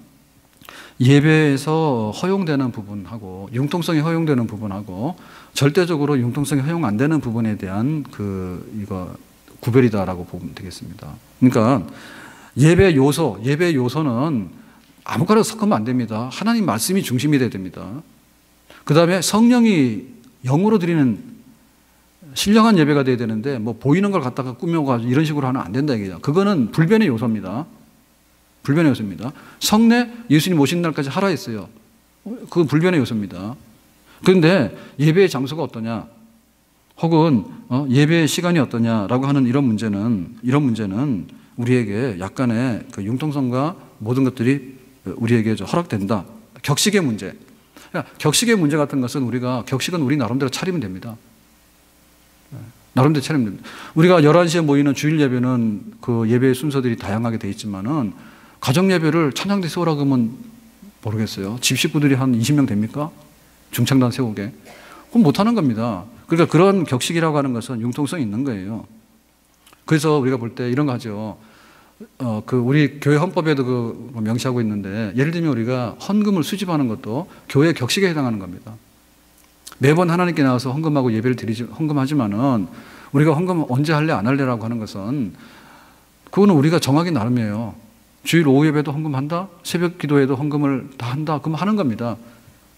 예배에서 허용되는 부분하고 융통성이 허용되는 부분하고 절대적으로 융통성이 허용 안 되는 부분에 대한 이거 구별이다라고 보면 되겠습니다. 그러니까 예배 요소는 아무거나 섞으면 안 됩니다. 하나님 말씀이 중심이 돼야 됩니다. 그 다음에 성령이 영으로 드리는 신령한 예배가 돼야 되는데 뭐 보이는 걸 갖다가 꾸며가지고 이런 식으로 하면 안 된다 얘기죠. 그거는 불변의 요소입니다. 불변의 요소입니다. 성례 예수님 오신 날까지 하라 했어요. 그건 불변의 요소입니다. 그런데 예배의 장소가 어떠냐 혹은 예배의 시간이 어떠냐라고 하는 이런 문제는 우리에게 약간의 그 융통성과 모든 것들이 우리에게 허락된다. 격식의 문제. 격식의 문제 같은 것은 격식은 우리 나름대로 차리면 됩니다. 나름대로 차리면 됩니다. 우리가 11시에 모이는 주일 예배는 그 예배의 순서들이 다양하게 돼 있지만은 가정 예배를 찬양대 세우라고 하면 모르겠어요. 집 식구들이 한 20명 됩니까? 중창단 세우게. 그럼 못하는 겁니다. 그러니까 그런 격식이라고 하는 것은 융통성이 있는 거예요. 그래서 우리가 볼 때 이런 거 하죠. 우리 교회 헌법에도 명시하고 있는데 예를 들면 우리가 헌금을 수집하는 것도 교회 격식에 해당하는 겁니다. 매번 하나님께 나와서 헌금하고 예배를 헌금하지만은 우리가 헌금 언제 할래 안 할래라고 하는 것은 그거는 우리가 정하기 나름이에요. 주일 오후 예배도 헌금한다? 새벽 기도에도 헌금을 다 한다? 그럼 하는 겁니다.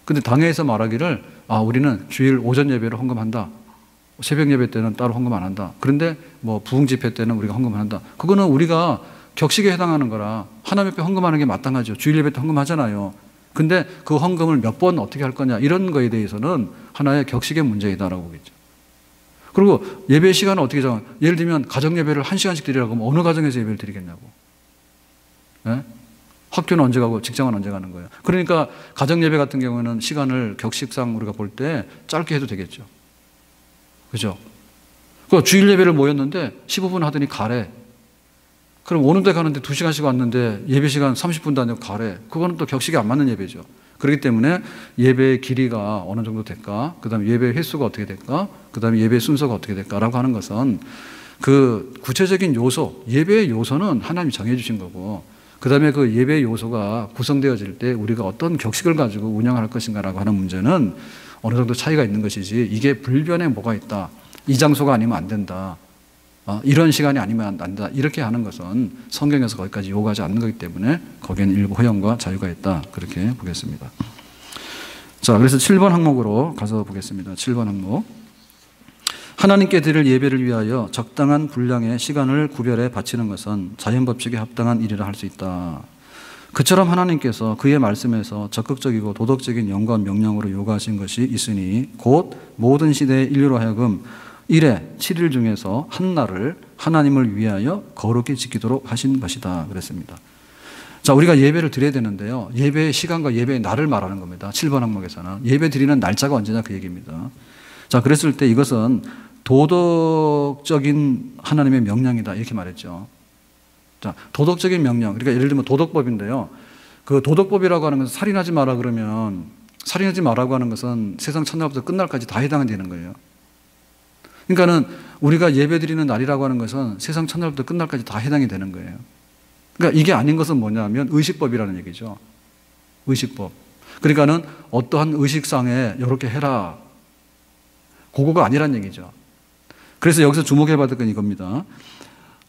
근데 당회에서 말하기를 우리는 주일 오전 예배로 헌금한다. 새벽 예배 때는 따로 헌금 안 한다. 그런데 뭐 부흥 집회 때는 우리가 헌금을 한다. 그거는 우리가 격식에 해당하는 거라 하나님 앞에 헌금하는 게 마땅하죠. 주일 예배 때 헌금하잖아요. 근데 그 헌금을 몇 번 어떻게 할 거냐 이런 거에 대해서는 하나의 격식의 문제이다라고 보겠죠. 그리고 예배 시간은 어떻게 정해? 예를 들면 가정 예배를 1시간씩 드리라고 하면 어느 가정에서 예배를 드리겠냐고. 예? 학교는 언제 가고 직장은 언제 가는 거예요. 그러니까 가정 예배 같은 경우에는 시간을 격식상 우리가 볼 때 짧게 해도 되겠죠. 그죠? 그 주일 예배를 모였는데 15분 하더니 가래. 그럼 오는 데 가는데 2시간씩 왔는데 예배 시간 30분도 안 되고 가래. 그거는 또 격식이 안 맞는 예배죠. 그렇기 때문에 예배의 길이가 어느 정도 될까? 그 다음에 예배 횟수가 어떻게 될까? 그 다음에 예배 순서가 어떻게 될까라고 하는 것은 그 구체적인 요소, 예배의 요소는 하나님이 정해주신 거고, 그 다음에 그 예배의 요소가 구성되어질 때 우리가 어떤 격식을 가지고 운영할 것인가라고 하는 문제는 어느 정도 차이가 있는 것이지, 이게 불변에 뭐가 있다, 이 장소가 아니면 안 된다, 이런 시간이 아니면 안 된다, 이렇게 하는 것은 성경에서 거기까지 요구하지 않는 거기 때문에 거기에는 일부 허용과 자유가 있다, 그렇게 보겠습니다. 자, 그래서 7번 항목으로 가서 보겠습니다. 7번 항목. 하나님께 드릴 예배를 위하여 적당한 분량의 시간을 구별해 바치는 것은 자연법칙에 합당한 일이라 할 수 있다. 그처럼 하나님께서 그의 말씀에서 적극적이고 도덕적인 영과 명령으로 요구하신 것이 있으니 곧 모든 시대의 인류로 하여금 1회 7일 중에서 한 날을 하나님을 위하여 거룩히 지키도록 하신 것이다, 그랬습니다. 자, 우리가 예배를 드려야 되는데요, 예배의 시간과 예배의 날을 말하는 겁니다. 7번 항목에서는 예배 드리는 날짜가 언제냐 그 얘기입니다. 자, 그랬을 때 이것은 도덕적인 하나님의 명령이다, 이렇게 말했죠. 자, 도덕적인 명령, 그러니까 예를 들면 도덕법인데요, 그 도덕법이라고 하는 것은 살인하지 마라 그러면, 살인하지 마라고 하는 것은 세상 첫날부터 끝날까지 다 해당되는 거예요. 그러니까는 우리가 예배 드리는 날이라고 하는 것은 세상 첫날부터 끝날까지 다 해당이 되는 거예요. 그러니까 이게 아닌 것은 뭐냐면 의식법이라는 얘기죠. 의식법. 그러니까는 어떠한 의식상에 이렇게 해라, 그거가 아니란 얘기죠. 그래서 여기서 주목해봐야 될 건 이겁니다.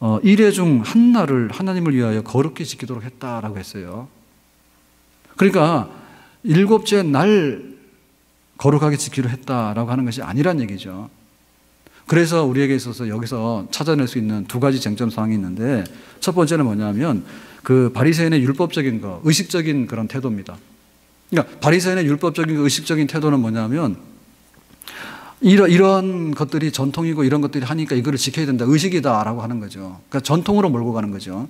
1회 중 한 날을 하나님을 위하여 거룩히 지키도록 했다라고 했어요. 그러니까 7째 날 거룩하게 지키려 했다라고 하는 것이 아니란 얘기죠. 그래서 우리에게 있어서 여기서 찾아낼 수 있는 두 가지 쟁점 사항이 있는데, 첫 번째는 뭐냐면 그 바리새인의 율법적인 거, 의식적인 그런 태도입니다. 그러니까 바리새인의 율법적인 의식적인 태도는 뭐냐면 이런 것들이 전통이고 이런 것들이 하니까 이거를 지켜야 된다, 의식이다라고 하는 거죠. 그러니까 전통으로 몰고 가는 거죠.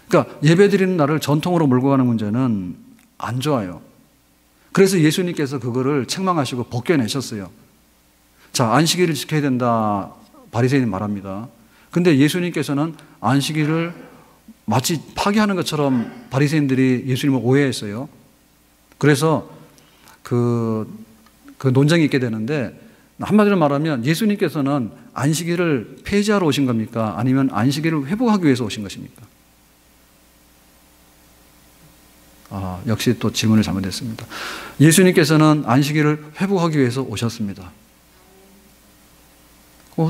그러니까 예배 드리는 날을 전통으로 몰고 가는 문제는 안 좋아요. 그래서 예수님께서 그거를 책망하시고 벗겨내셨어요. 자, 안식일을 지켜야 된다, 바리새인이 말합니다. 근데 예수님께서는 안식일을 마치 파괴하는 것처럼 바리새인들이 예수님을 오해했어요. 그래서 그 논쟁이 있게 되는데, 한마디로 말하면 예수님께서는 안식일을 폐지하러 오신 겁니까? 아니면 안식일을 회복하기 위해서 오신 것입니까? 역시 또 질문을 잘못했습니다. 예수님께서는 안식일을 회복하기 위해서 오셨습니다.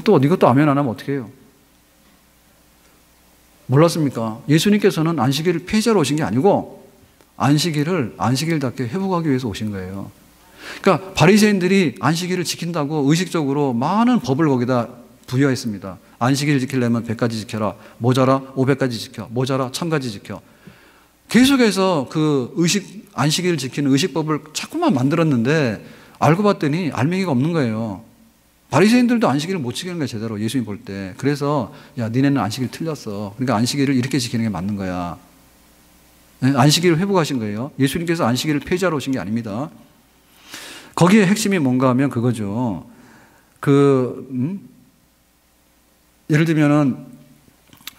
또 이것도 아멘 안 하면 어떻게 해요? 몰랐습니까? 예수님께서는 안식일을 폐지하러 오신 게 아니고 안식일을 안식일답게 회복하기 위해서 오신 거예요. 그러니까 바리새인들이 안식일을 지킨다고 의식적으로 많은 법을 거기다 부여했습니다. 안식일을 지키려면 100가지 지켜라, 모자라 500가지 지켜, 모자라 1000가지 지켜. 계속해서 그 안식일을 지키는 의식법을 자꾸만 만들었는데 알고 봤더니 알맹이가 없는 거예요. 바리새인들도 안식일을 못 지키는 거예요, 제대로 예수님 볼 때. 그래서 야, 니네는 안식일 틀렸어. 그러니까 안식일을 이렇게 지키는 게 맞는 거야. 안식일을 회복하신 거예요. 예수님께서 안식일을 폐지하러 오신 게 아닙니다. 거기에 핵심이 뭔가 하면 그거죠. 예를 들면은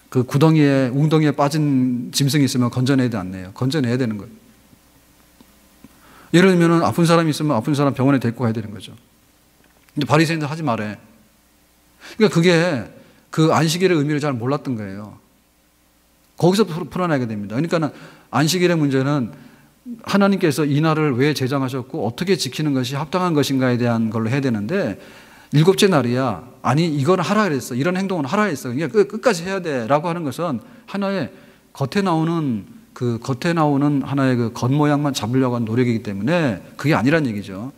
그 구덩이에, 웅덩이에 빠진 짐승이 있으면 건져내야 돼, 안 내요? 건져내야 되는 거예요. 예를 들면은 아픈 사람이 있으면 아픈 사람 병원에 데리고 가야 되는 거죠. 근데 바리새인들 하지 말래. 그러니까 그게 그 안식일의 의미를 잘 몰랐던 거예요. 거기서 풀어나게 됩니다. 그러니까 안식일의 문제는 하나님께서 이 날을 왜 제정하셨고 어떻게 지키는 것이 합당한 것인가에 대한 걸로 해야 되는데, 7째 날이야, 아니 이건 하라 그랬어, 이런 행동은 하라 했어, 그러니까 끝까지 해야 돼 라고 하는 것은 하나의 겉에 나오는 하나의 그 겉모양만 잡으려고 하는 노력이기 때문에 그게 아니란 얘기죠.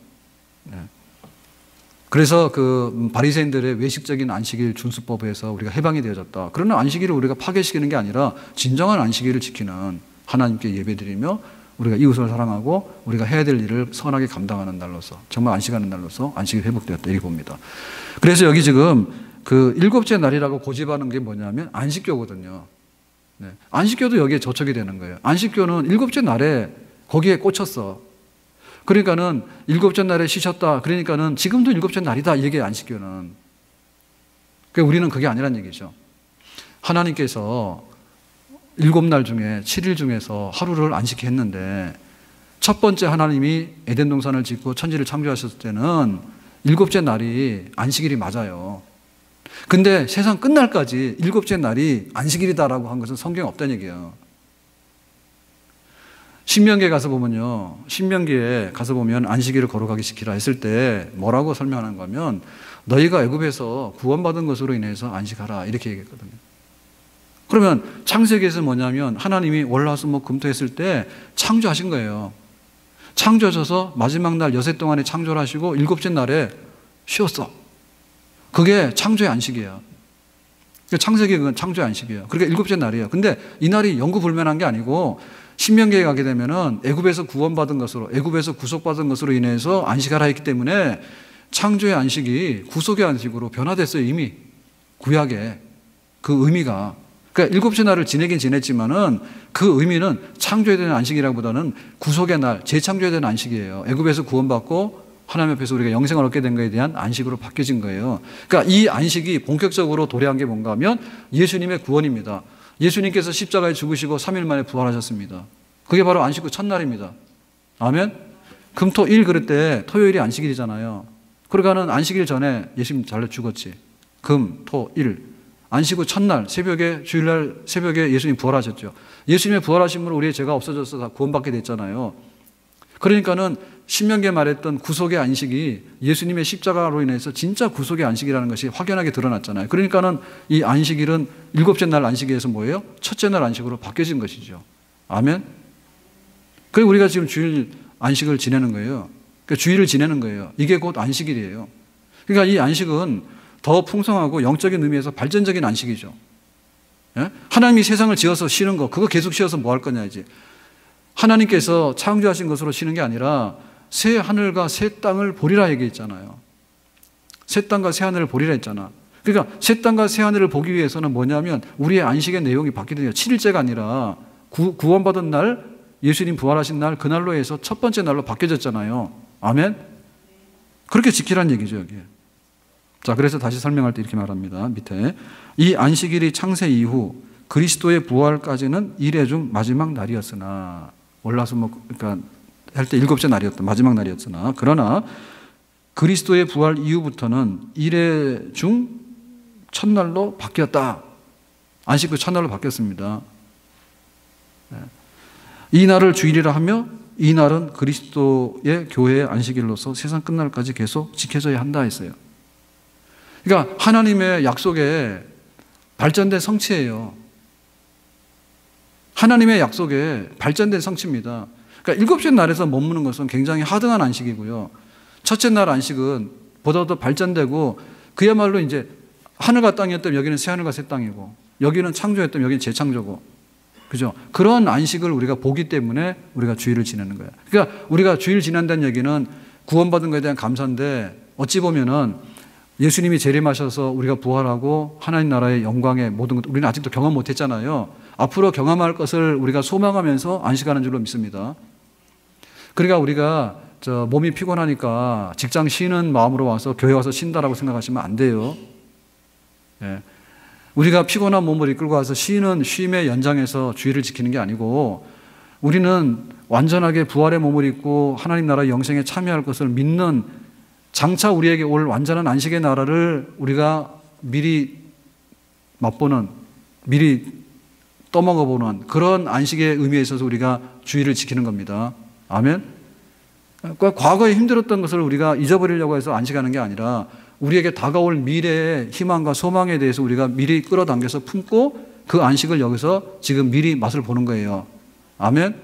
그래서 그 바리새인들의 외식적인 안식일 준수법에서 우리가 해방이 되어졌다. 그러나 안식일을 우리가 파괴시키는 게 아니라 진정한 안식일을 지키는, 하나님께 예배드리며 우리가 이웃을 사랑하고 우리가 해야 될 일을 선하게 감당하는 날로서 정말 안식하는 날로서 안식이 회복되었다 이렇게 봅니다. 그래서 여기 지금 그 일곱째 날이라고 고집하는 게 뭐냐면 안식교거든요. 네. 안식교도 여기에 저촉이 되는 거예요. 안식교는 일곱째 날에 거기에 꽂혔어. 그러니까는 일곱째 날에 쉬셨다. 그러니까는 지금도 일곱째 날이다. 이게 안식교는. 그러니까 우리는 그게 아니란 얘기죠. 하나님께서 7날 중에 7일 중에서 하루를 안식히 했는데 첫 번째 하나님이 에덴 동산을 짓고 천지를 창조하셨을 때는 7째 날이 안식일이 맞아요. 근데 세상 끝날까지 7째 날이 안식일이다라고 한 것은 성경에 없다는 얘기예요. 신명기에 가서 보면요. 신명기에 가서 보면 안식일을 거룩하게 지키라 했을 때 뭐라고 설명하는 거면 너희가 애굽에서 구원받은 것으로 인해서 안식하라 이렇게 얘기했거든요. 그러면 창세기에서 뭐냐면 하나님이 월화수목 금토 했을 때 창조하신 거예요. 창조하셔서 마지막 날 여세 동안에 창조를 하시고 7째 날에 쉬었어. 그게 창조의 안식이에요. 창세기가 그건 창조의 안식이에요. 그러니까 7째 날이에요. 근데 이 날이 영구불면한 게 아니고 신명기에 가게 되면은 애굽에서 구원받은 것으로 애굽에서 구속받은 것으로 인해서 안식하라 했기 때문에 창조의 안식이 구속의 안식으로 변화됐어요. 이미 구약에 그 의미가. 그러니까 7째 날을 지내긴 지냈지만은 그 의미는 창조에 대한 안식이라기보다는 구속의 날, 재창조에 대한 안식이에요. 애굽에서 구원받고 하나님 앞에서 우리가 영생을 얻게 된 것에 대한 안식으로 바뀌어진 거예요. 그러니까 이 안식이 본격적으로 도래한 게 뭔가 하면 예수님의 구원입니다. 예수님께서 십자가에 죽으시고 3일 만에 부활하셨습니다. 그게 바로 안식 후 첫날입니다. 아멘? 금토일 그럴 때 토요일이 안식일이잖아요. 그러니까는 안식일 전에 예수님 잘려 죽었지. 금, 토, 일. 안식 후 첫날 새벽에 주일날 새벽에 예수님 부활하셨죠. 예수님의 부활하심으로 우리의 죄가 없어져서 다 구원받게 됐잖아요. 그러니까는 신명기에 말했던 구속의 안식이 예수님의 십자가로 인해서 진짜 구속의 안식이라는 것이 확연하게 드러났잖아요. 그러니까는 이 안식일은 7째 날 안식일에서 뭐예요? 첫째 날 안식으로 바뀌어진 것이죠. 아멘? 그리고 우리가 지금 주일 안식을 지내는 거예요. 그러니까 주일을 지내는 거예요. 이게 곧 안식일이에요. 그러니까 이 안식은 더 풍성하고 영적인 의미에서 발전적인 안식이죠. 예? 하나님이 세상을 지어서 쉬는 거, 그거 계속 쉬어서 뭐 할 거냐 이제. 하나님께서 창조하신 것으로 쉬는 게 아니라 새 하늘과 새 땅을 보리라 얘기했잖아요. 새 땅과 새 하늘을 보리라 했잖아. 그러니까 새 땅과 새 하늘을 보기 위해서는 뭐냐면 우리의 안식의 내용이 바뀌거든요. 7일째가 아니라 구원받은 날, 예수님 부활하신 날, 그날로 해서 첫 번째 날로 바뀌어졌잖아요. 아멘? 그렇게 지키라는 얘기죠, 여기. 자, 그래서 다시 설명할 때 이렇게 말합니다. 밑에. 이 안식일이 창세 이후 그리스도의 부활까지는 이래 중 마지막 날이었으나 월화수목 그러니까 할 때 7째 날이었던 마지막 날이었으나 그러나 그리스도의 부활 이후부터는 이래 중 첫날로 바뀌었다. 안식 후 첫날로 바뀌었습니다. 이 날을 주일이라 하며 이 날은 그리스도의 교회의 안식일로서 세상 끝날까지 계속 지켜져야 한다 했어요. 그러니까 하나님의 약속에 발전된 성취예요. 하나님의 약속에 발전된 성취입니다. 그러니까 7째 날에서 머무는 것은 굉장히 하등한 안식이고요. 첫째 날 안식은 보다 더 발전되고 그야말로 이제 하늘과 땅이었다면 여기는 새 하늘과 새 땅이고 여기는 창조였다면 여기는 재창조고 그죠? 그런 안식을 우리가 보기 때문에 우리가 주일을 지내는 거예요. 그러니까 우리가 주일 지낸다는 얘기는 구원받은 것에 대한 감사인데 어찌 보면은 예수님이 재림하셔서 우리가 부활하고 하나님 나라의 영광의 모든 것 우리는 아직도 경험 못했잖아요. 앞으로 경험할 것을 우리가 소망하면서 안식하는 줄로 믿습니다. 그러니까 우리가 몸이 피곤하니까 직장 쉬는 마음으로 와서 교회 와서 쉰다라고 생각하시면 안 돼요. 예. 우리가 피곤한 몸을 이끌고 와서 쉬는 쉼의 연장에서 주의를 지키는 게 아니고 우리는 완전하게 부활의 몸을 입고 하나님 나라의 영생에 참여할 것을 믿는 장차 우리에게 올 완전한 안식의 나라를 우리가 미리 맛보는 미리 떠먹어보는 그런 안식의 의미에 있어서 우리가 주의를 지키는 겁니다. 아멘? 그러니까 과거에 힘들었던 것을 우리가 잊어버리려고 해서 안식하는 게 아니라 우리에게 다가올 미래의 희망과 소망에 대해서 우리가 미리 끌어당겨서 품고 그 안식을 여기서 지금 미리 맛을 보는 거예요. 아멘?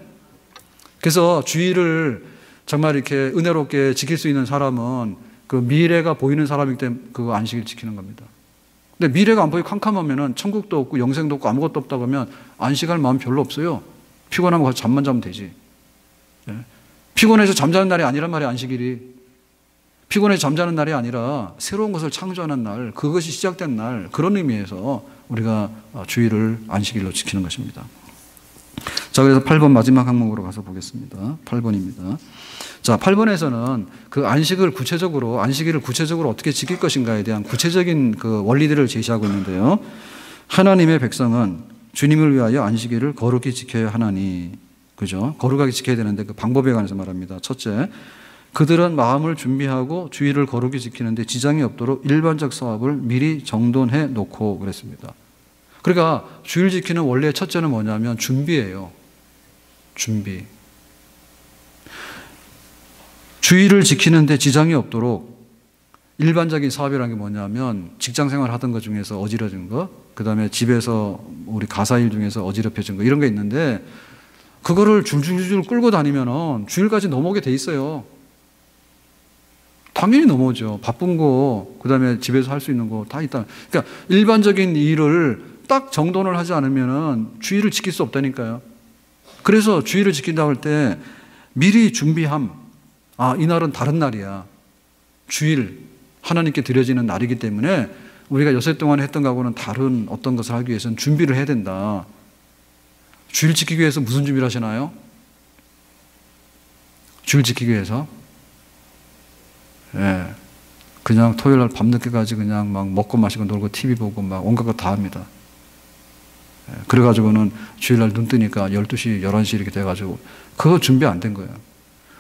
그래서 주의를 정말 이렇게 은혜롭게 지킬 수 있는 사람은 그 미래가 보이는 사람이기 때문에 그 안식을 지키는 겁니다. 근데 미래가 안 보이고 캄캄하면은 천국도 없고 영생도 없고 아무것도 없다고 하면 안식할 마음 별로 없어요. 피곤하면 가서 잠만 자면 되지. 피곤해서 잠자는 날이 아니란 말이에요, 안식일이. 피곤해서 잠자는 날이 아니라 새로운 것을 창조하는 날, 그것이 시작된 날, 그런 의미에서 우리가 주일을 안식일로 지키는 것입니다. 자, 그래서 8번 마지막 항목으로 가서 보겠습니다. 8번입니다. 자, 8번에서는 그 안식일을 구체적으로 어떻게 지킬 것인가에 대한 구체적인 그 원리들을 제시하고 있는데요. 하나님의 백성은 주님을 위하여 안식일을 거룩히 지켜야 하나니, 그죠? 거룩하게 지켜야 되는데 그 방법에 관해서 말합니다. 첫째, 그들은 마음을 준비하고 주일을 거룩히 지키는데 지장이 없도록 일반적 사업을 미리 정돈해 놓고 그랬습니다. 그러니까 주일 지키는 원래 첫째는 뭐냐면 준비예요. 준비. 주일을 지키는데 지장이 없도록 일반적인 사업이라는 게 뭐냐면 직장 생활 하던 것 중에서 어지러진 거, 그 다음에 집에서 우리 가사일 중에서 어지럽혀진 거, 이런 게 있는데 그거를 줄줄줄 끌고 다니면 주일까지 넘어오게 돼 있어요. 당연히 넘어오죠. 바쁜 거, 그 다음에 집에서 할 수 있는 거 다 있다. 그러니까 일반적인 일을 딱 정돈을 하지 않으면 주일을 지킬 수 없다니까요. 그래서 주일을 지킨다고 할 때 미리 준비함. 아, 이날은 다른 날이야. 주일, 하나님께 드려지는 날이기 때문에 우리가 여섯 동안 했던 거하고는 다른 어떤 것을 하기 위해서는 준비를 해야 된다. 주일 지키기 위해서 무슨 준비를 하시나요? 주일 지키기 위해서? 예. 그냥 토요일 날 밤늦게까지 그냥 막 먹고 마시고 놀고 TV 보고 막 온갖 거 다 합니다. 예. 그래가지고는 주일날 눈 뜨니까 12시, 11시 이렇게 돼가지고 그거 준비 안 된 거예요.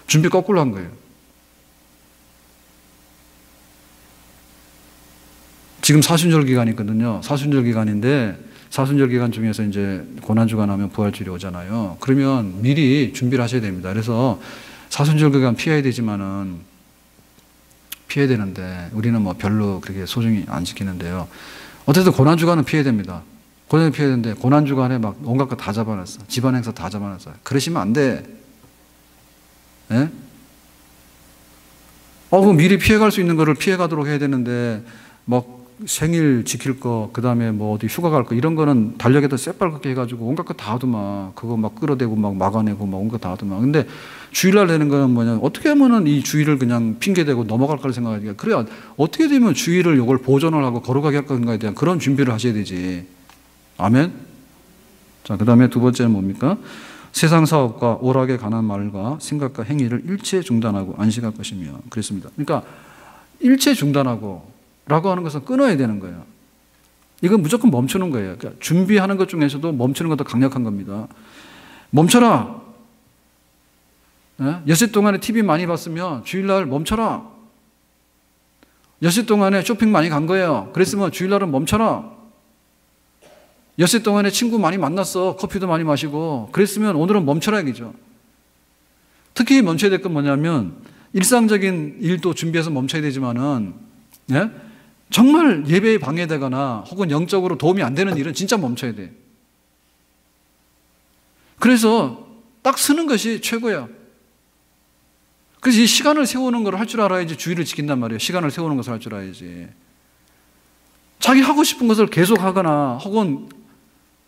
준비 거꾸로 한 거예요. 지금 사순절 기간이거든요. 사순절 기간인데 사순절 기간 중에서 이제 고난주간 하면 부활주일이 오잖아요. 그러면 미리 준비를 하셔야 됩니다. 그래서 사순절 기간 피해야 되지만은 피해야 되는데 우리는 뭐 별로 그렇게 소중히 안 지키는데요. 어쨌든 고난주간은 피해야 됩니다. 고난주간 피해야 되는데 고난주간에 막 온갖 거 다 잡아놨어. 집안 행사 다 잡아놨어. 그러시면 안 돼. 예? 그 미리 피해갈 수 있는 거를 피해가도록 해야 되는데 막 생일 지킬 거, 그 다음에 뭐 어디 휴가 갈 거, 이런 거는 달력에다 새빨갛게 해가지고 온갖 거 다 하더만. 그거 막 끌어대고 막 막아내고 막 온갖 다 하더만. 근데 주일날 되는 거는 뭐냐, 어떻게 하면은 이 주일을 그냥 핑계대고 넘어갈까 생각하니까, 그래야 어떻게 되면 주일을 이걸 보존을 하고 거룩하게 할 건가에 대한 그런 준비를 하셔야 되지. 아멘? 자, 그 다음에 두 번째는 뭡니까? 세상 사업과 오락에 관한 말과 생각과 행위를 일체 중단하고 안식할 것이며 그랬습니다. 그러니까 일체 중단하고 라고 하는 것은 끊어야 되는 거예요. 이건 무조건 멈추는 거예요. 그러니까 준비하는 것 중에서도 멈추는 것도 강력한 겁니다. 멈춰라. 엿새 동안에 TV 많이 봤으면 주일날 멈춰라. 엿새 동안에 쇼핑 많이 간 거예요. 그랬으면 주일날은 멈춰라. 엿새 동안에 친구 많이 만났어. 커피도 많이 마시고. 그랬으면 오늘은 멈춰라 얘기죠. 특히 멈춰야 될 건 뭐냐면 일상적인 일도 준비해서 멈춰야 되지만은, 예? 정말 예배에 방해되거나 혹은 영적으로 도움이 안 되는 일은 진짜 멈춰야 돼. 그래서 딱 쓰는 것이 최고야. 그래서 이 시간을 세우는 걸 할 줄 알아야지 주일을 지킨단 말이에요. 시간을 세우는 것을 할 줄 알아야지. 자기 하고 싶은 것을 계속 하거나 혹은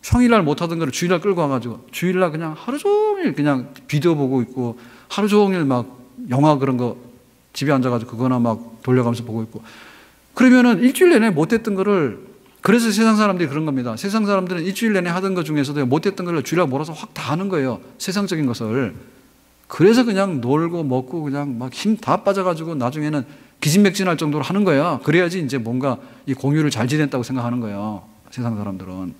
평일날 못하던 거를 주일날 끌고 와가지고 주일날 그냥 하루 종일 그냥 비디오 보고 있고 하루 종일 막 영화 그런 거 집에 앉아가지고 그거나 막 돌려가면서 보고 있고, 그러면은 일주일 내내 못했던 거를, 그래서 세상 사람들이 그런 겁니다. 세상 사람들은 일주일 내내 하던 것 중에서도 못했던 걸 주일날 몰아서 확 다 하는 거예요. 세상적인 것을. 그래서 그냥 놀고 먹고 그냥 막 힘 다 빠져가지고 나중에는 기진맥진할 정도로 하는 거야. 그래야지 이제 뭔가 이 공유를 잘 지냈다고 생각하는 거예요. 세상 사람들은.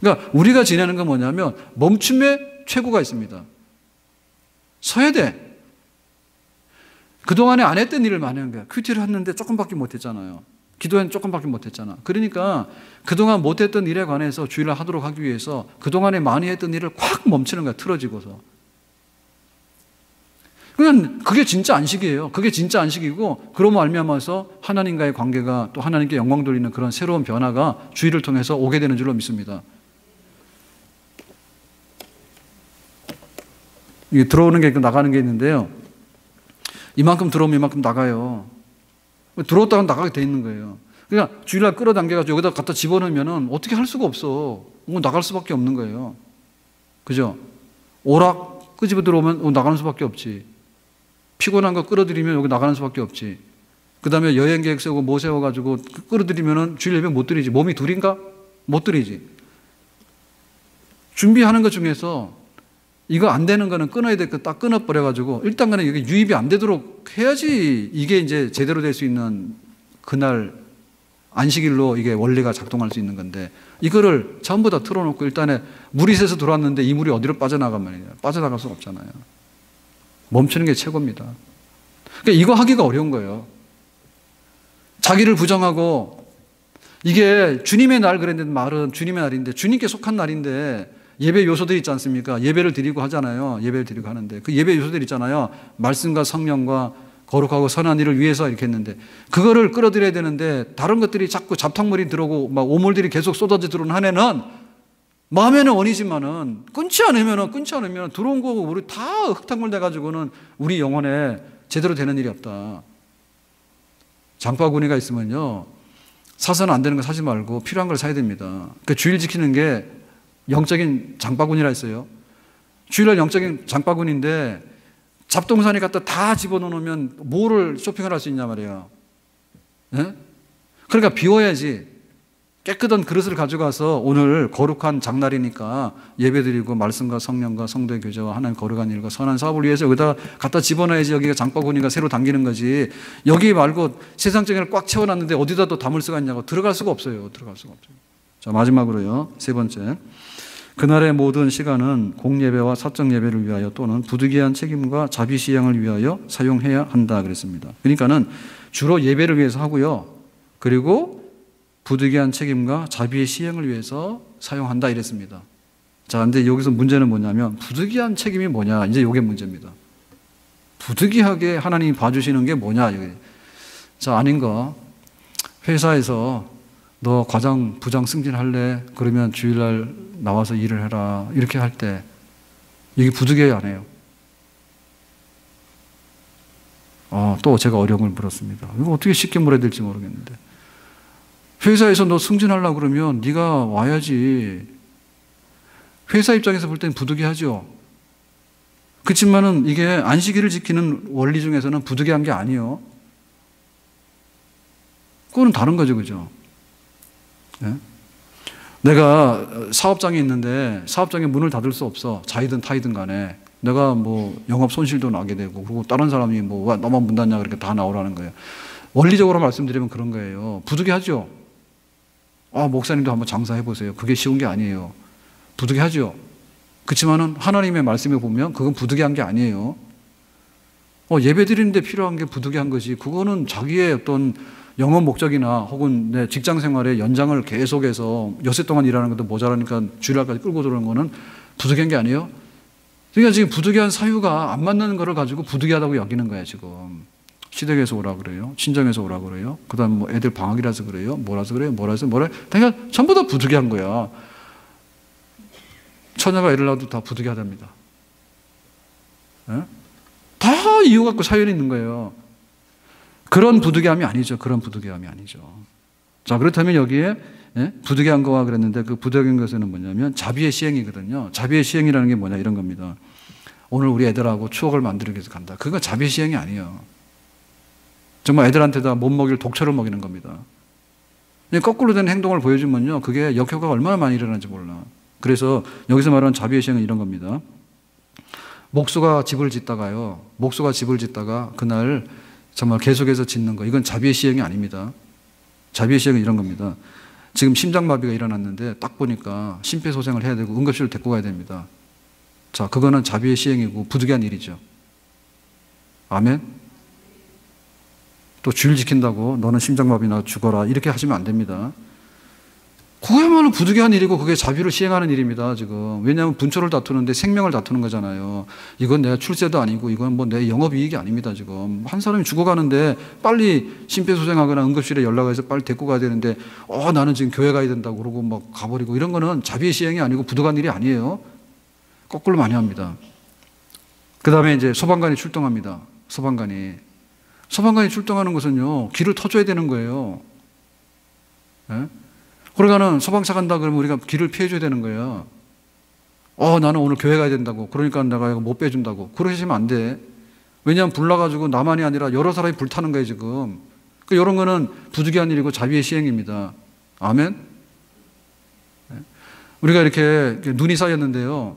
그러니까 우리가 지내는 건 뭐냐면 멈춤의 최고가 있습니다. 서야 돼. 그동안에 안 했던 일을 많이 한 거야. 큐티를 했는데 조금밖에 못했잖아요. 기도는 조금밖에 못했잖아. 그러니까 그동안 못했던 일에 관해서 주일날 하도록 하기 위해서 그동안에 많이 했던 일을 콱 멈추는 거야. 틀어지고서. 그냥 그게 진짜 안식이에요. 그게 진짜 안식이고, 그로 말미암아서 하나님과의 관계가 또 하나님께 영광 돌리는 그런 새로운 변화가 주일을 통해서 오게 되는 줄로 믿습니다. 이게 들어오는 게 있고 나가는 게 있는데요. 이만큼 들어오면 이만큼 나가요. 들어왔다가 나가게 돼 있는 거예요. 그러니까 주일날 끌어당겨가지고 여기다 갖다 집어넣으면 어떻게 할 수가 없어. 나갈 수밖에 없는 거예요. 그죠? 오락 끄집어 들어오면 나가는 수밖에 없지. 피곤한 거 끌어들이면 여기 나가는 수밖에 없지. 그 다음에 여행 계획 세우고 뭐 세워가지고 끌어들이면은 주일 예배 못 드리지. 몸이 둘인가? 못 드리지. 준비하는 것 중에서 이거 안 되는 거는 끊어야 될 거 딱 끊어버려가지고 일단 간에 이게 유입이 안 되도록 해야지 이게 이제 제대로 될 수 있는 그날 안식일로 이게 원리가 작동할 수 있는 건데 이거를 전부 다 틀어놓고 일단에 물이 새서 들어왔는데 이 물이 어디로 빠져나간 말이냐. 빠져나갈 수가 없잖아요. 멈추는 게 최고입니다. 그러니까 이거 하기가 어려운 거예요. 자기를 부정하고 이게 주님의 날 그랬는데 말은 주님의 날인데 주님께 속한 날인데 예배 요소들이 있지 않습니까? 예배를 드리고 하잖아요. 예배를 드리고 하는데 그 예배 요소들이 있잖아요. 말씀과 성령과 거룩하고 선한 일을 위해서 이렇게 했는데 그거를 끌어들여야 되는데 다른 것들이 자꾸 잡탕물이 들어오고 막 오물들이 계속 쏟아져 들어오는 한 해는 마음에는 원이지만은 끊지 않으면 들어온 거고 우리 다 흙탕물 돼가지고는 우리 영혼에 제대로 되는 일이 없다. 장바구니가 있으면요. 사서는 안 되는 거 사지 말고 필요한 걸 사야 됩니다. 그 주일 지키는 게 영적인 장바구니라 했어요. 주일날 영적인 장바구니인데 잡동사니 갖다 다 집어넣으면 뭐를 쇼핑을 할 수 있냐 말이에요. 예? 그러니까 비워야지. 깨끗한 그릇을 가져가서 오늘 거룩한 장날이니까 예배드리고 말씀과 성령과 성도의 교제와 하나님 거룩한 일과 선한 사업을 위해서 여기다 갖다 집어넣어야지 여기가 장바구니가 새로 당기는 거지. 여기 말고 세상적인 걸 꽉 채워놨는데 어디다 또 담을 수가 있냐고. 들어갈 수가 없어요. 들어갈 수가 없어요. 자, 마지막으로요. 세 번째. 그날의 모든 시간은 공예배와 사적 예배를 위하여 또는 부득이한 책임과 자비 시행을 위하여 사용해야 한다 그랬습니다. 그러니까는 주로 예배를 위해서 하고요. 그리고 부득이한 책임과 자비의 시행을 위해서 사용한다 이랬습니다. 자, 근데 여기서 문제는 뭐냐면 부득이한 책임이 뭐냐? 이제 이게 문제입니다. 부득이하게 하나님이 봐주시는 게 뭐냐? 여기. 자, 아닌 거. 회사에서 너 과장, 부장 승진할래? 그러면 주일날 나와서 일을 해라. 이렇게 할 때 이게 부득이해야 안 해요. 또 제가 어려운 걸 물었습니다. 이거 어떻게 쉽게 물어야 될지 모르겠는데. 회사에서 너 승진하려고 그러면 네가 와야지. 회사 입장에서 볼 때는 부득이하죠. 그렇지만은 이게 안식일을 지키는 원리 중에서는 부득이한 게 아니에요. 그거는 다른 거죠, 그죠? 네? 내가 사업장이 있는데 사업장에 문을 닫을 수 없어. 자이든 타이든 간에. 내가 뭐 영업 손실도 나게 되고 그리고 다른 사람이 뭐 와, 너만 문 닫냐 그렇게 다 나오라는 거예요. 원리적으로 말씀드리면 그런 거예요. 부득이하죠. 목사님도 한번 장사해 보세요. 그게 쉬운 게 아니에요. 부득이하죠. 그렇지만은 하나님의 말씀에 보면 그건 부득이한 게 아니에요. 예배 드리는데 필요한 게 부득이한 거지. 그거는 자기의 어떤 영업 목적이나 혹은 내 직장 생활의 연장을 계속해서 여세 동안 일하는 것도 모자라니까 주일날까지 끌고 들어오는 거는 부득이한 게 아니에요. 그러니까 지금 부득이한 사유가 안 맞는 거를 가지고 부득이하다고 여기는 거야, 지금. 시댁에서 오라 그래요. 친정에서 오라 그래요. 그 다음 뭐 애들 방학이라서 그래요. 뭐라서 그래요. 뭐라서 뭐래. 그러니까 전부 다 부득이한 거야. 처녀가 애를 낳아도 다 부득이하답니다. 예? 다 이유 갖고 사연이 있는 거예요. 그런 부득이함이 아니죠. 그런 부득이함이 아니죠. 자, 그렇다면 여기에 부득이한 거와 그랬는데 그 부득이한 것은 뭐냐면 자비의 시행이거든요. 자비의 시행이라는 게 뭐냐 이런 겁니다. 오늘 우리 애들하고 추억을 만들기 위해서 간다. 그건 자비의 시행이 아니에요. 정말 애들한테다 못 먹일 독초를 먹이는 겁니다. 거꾸로 된 행동을 보여주면요. 그게 역효과가 얼마나 많이 일어나는지 몰라. 그래서 여기서 말하는 자비의 시행은 이런 겁니다. 목수가 집을 짓다가 그날 정말 계속해서 짓는 거. 이건 자비의 시행이 아닙니다. 자비의 시행은 이런 겁니다. 지금 심장마비가 일어났는데 딱 보니까 심폐소생을 해야 되고 응급실을 데리고 가야 됩니다. 자, 그거는 자비의 시행이고 부득이한 일이죠. 아멘? 또 주일 지킨다고 너는 심장마비나 죽어라 이렇게 하시면 안 됩니다. 그야말로 부득이한 일이고 그게 자비를 시행하는 일입니다. 지금. 왜냐하면 분초를 다투는데 생명을 다투는 거잖아요. 이건 내 출세도 아니고 이건 뭐 내 영업이익이 아닙니다. 지금. 한 사람이 죽어가는데 빨리 심폐소생하거나 응급실에 연락해서 빨리 데리고 가야 되는데 나는 지금 교회 가야 된다고 그러고 막 가버리고 이런 거는 자비의 시행이 아니고 부득이한 일이 아니에요. 거꾸로 많이 합니다. 그 다음에 이제 소방관이 출동합니다. 소방관이 출동하는 것은요, 길을 터줘야 되는 거예요. 예? 그러니까는 소방차 간다 그러면 우리가 길을 피해줘야 되는 거예요. 나는 오늘 교회 가야 된다고. 그러니까 내가 이거 못 빼준다고. 그러시면 안 돼. 왜냐하면 불나가지고 나만이 아니라 여러 사람이 불타는 거예요, 지금. 그러니까 이런 거는 부득이한 일이고 자비의 시행입니다. 아멘? 우리가 이렇게 눈이 쌓였는데요.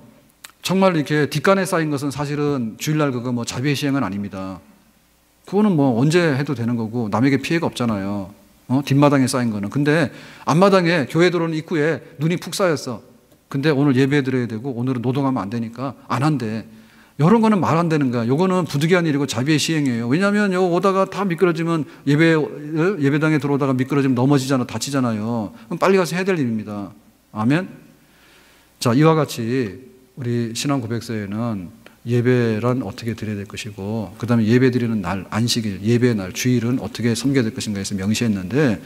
정말 이렇게 뒷간에 쌓인 것은 사실은 주일날 그거 뭐 자비의 시행은 아닙니다. 그거는 뭐 언제 해도 되는 거고 남에게 피해가 없잖아요. 뒷마당에 쌓인 거는. 근데 앞마당에 교회 들어오는 입구에 눈이 푹 쌓였어. 근데 오늘 예배 드려야 되고 오늘은 노동하면 안 되니까 안 한대. 이런 거는 말 안 되는 거야. 요거는 부득이한 일이고 자비의 시행이에요. 왜냐하면 요 오다가 다 미끄러지면 예배당에 들어오다가 미끄러지면 넘어지잖아, 다치잖아요. 그럼 빨리 가서 해야 될 일입니다. 아멘? 자, 이와 같이 우리 신앙 고백서에는 예배란 어떻게 드려야 될 것이고, 그 다음에 예배 드리는 날, 안식일, 예배의 날, 주일은 어떻게 섬겨야 될 것인가에서 명시했는데,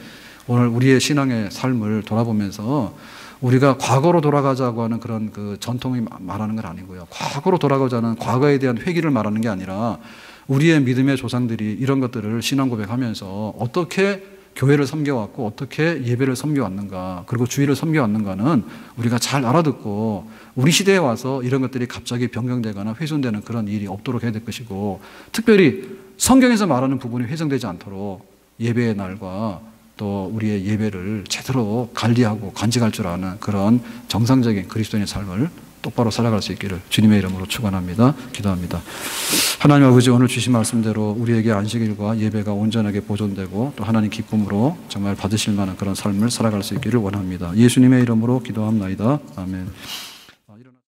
오늘 우리의 신앙의 삶을 돌아보면서 우리가 과거로 돌아가자고 하는 그런 그 전통이 말하는 건 아니고요. 과거로 돌아가자는 과거에 대한 회귀를 말하는 게 아니라 우리의 믿음의 조상들이 이런 것들을 신앙 고백하면서 어떻게 교회를 섬겨왔고 어떻게 예배를 섬겨왔는가, 그리고 주일을 섬겨왔는가는 우리가 잘 알아듣고 우리 시대에 와서 이런 것들이 갑자기 변경되거나 훼손되는 그런 일이 없도록 해야 될 것이고, 특별히 성경에서 말하는 부분이 훼손되지 않도록 예배의 날과 또 우리의 예배를 제대로 관리하고 간직할 줄 아는 그런 정상적인 그리스도인의 삶을 똑바로 살아갈 수 있기를 주님의 이름으로 축원합니다. 기도합니다. 하나님 아버지, 오늘 주신 말씀대로 우리에게 안식일과 예배가 온전하게 보존되고 또 하나님 기쁨으로 정말 받으실 만한 그런 삶을 살아갈 수 있기를 원합니다. 예수님의 이름으로 기도합나이다. 아멘.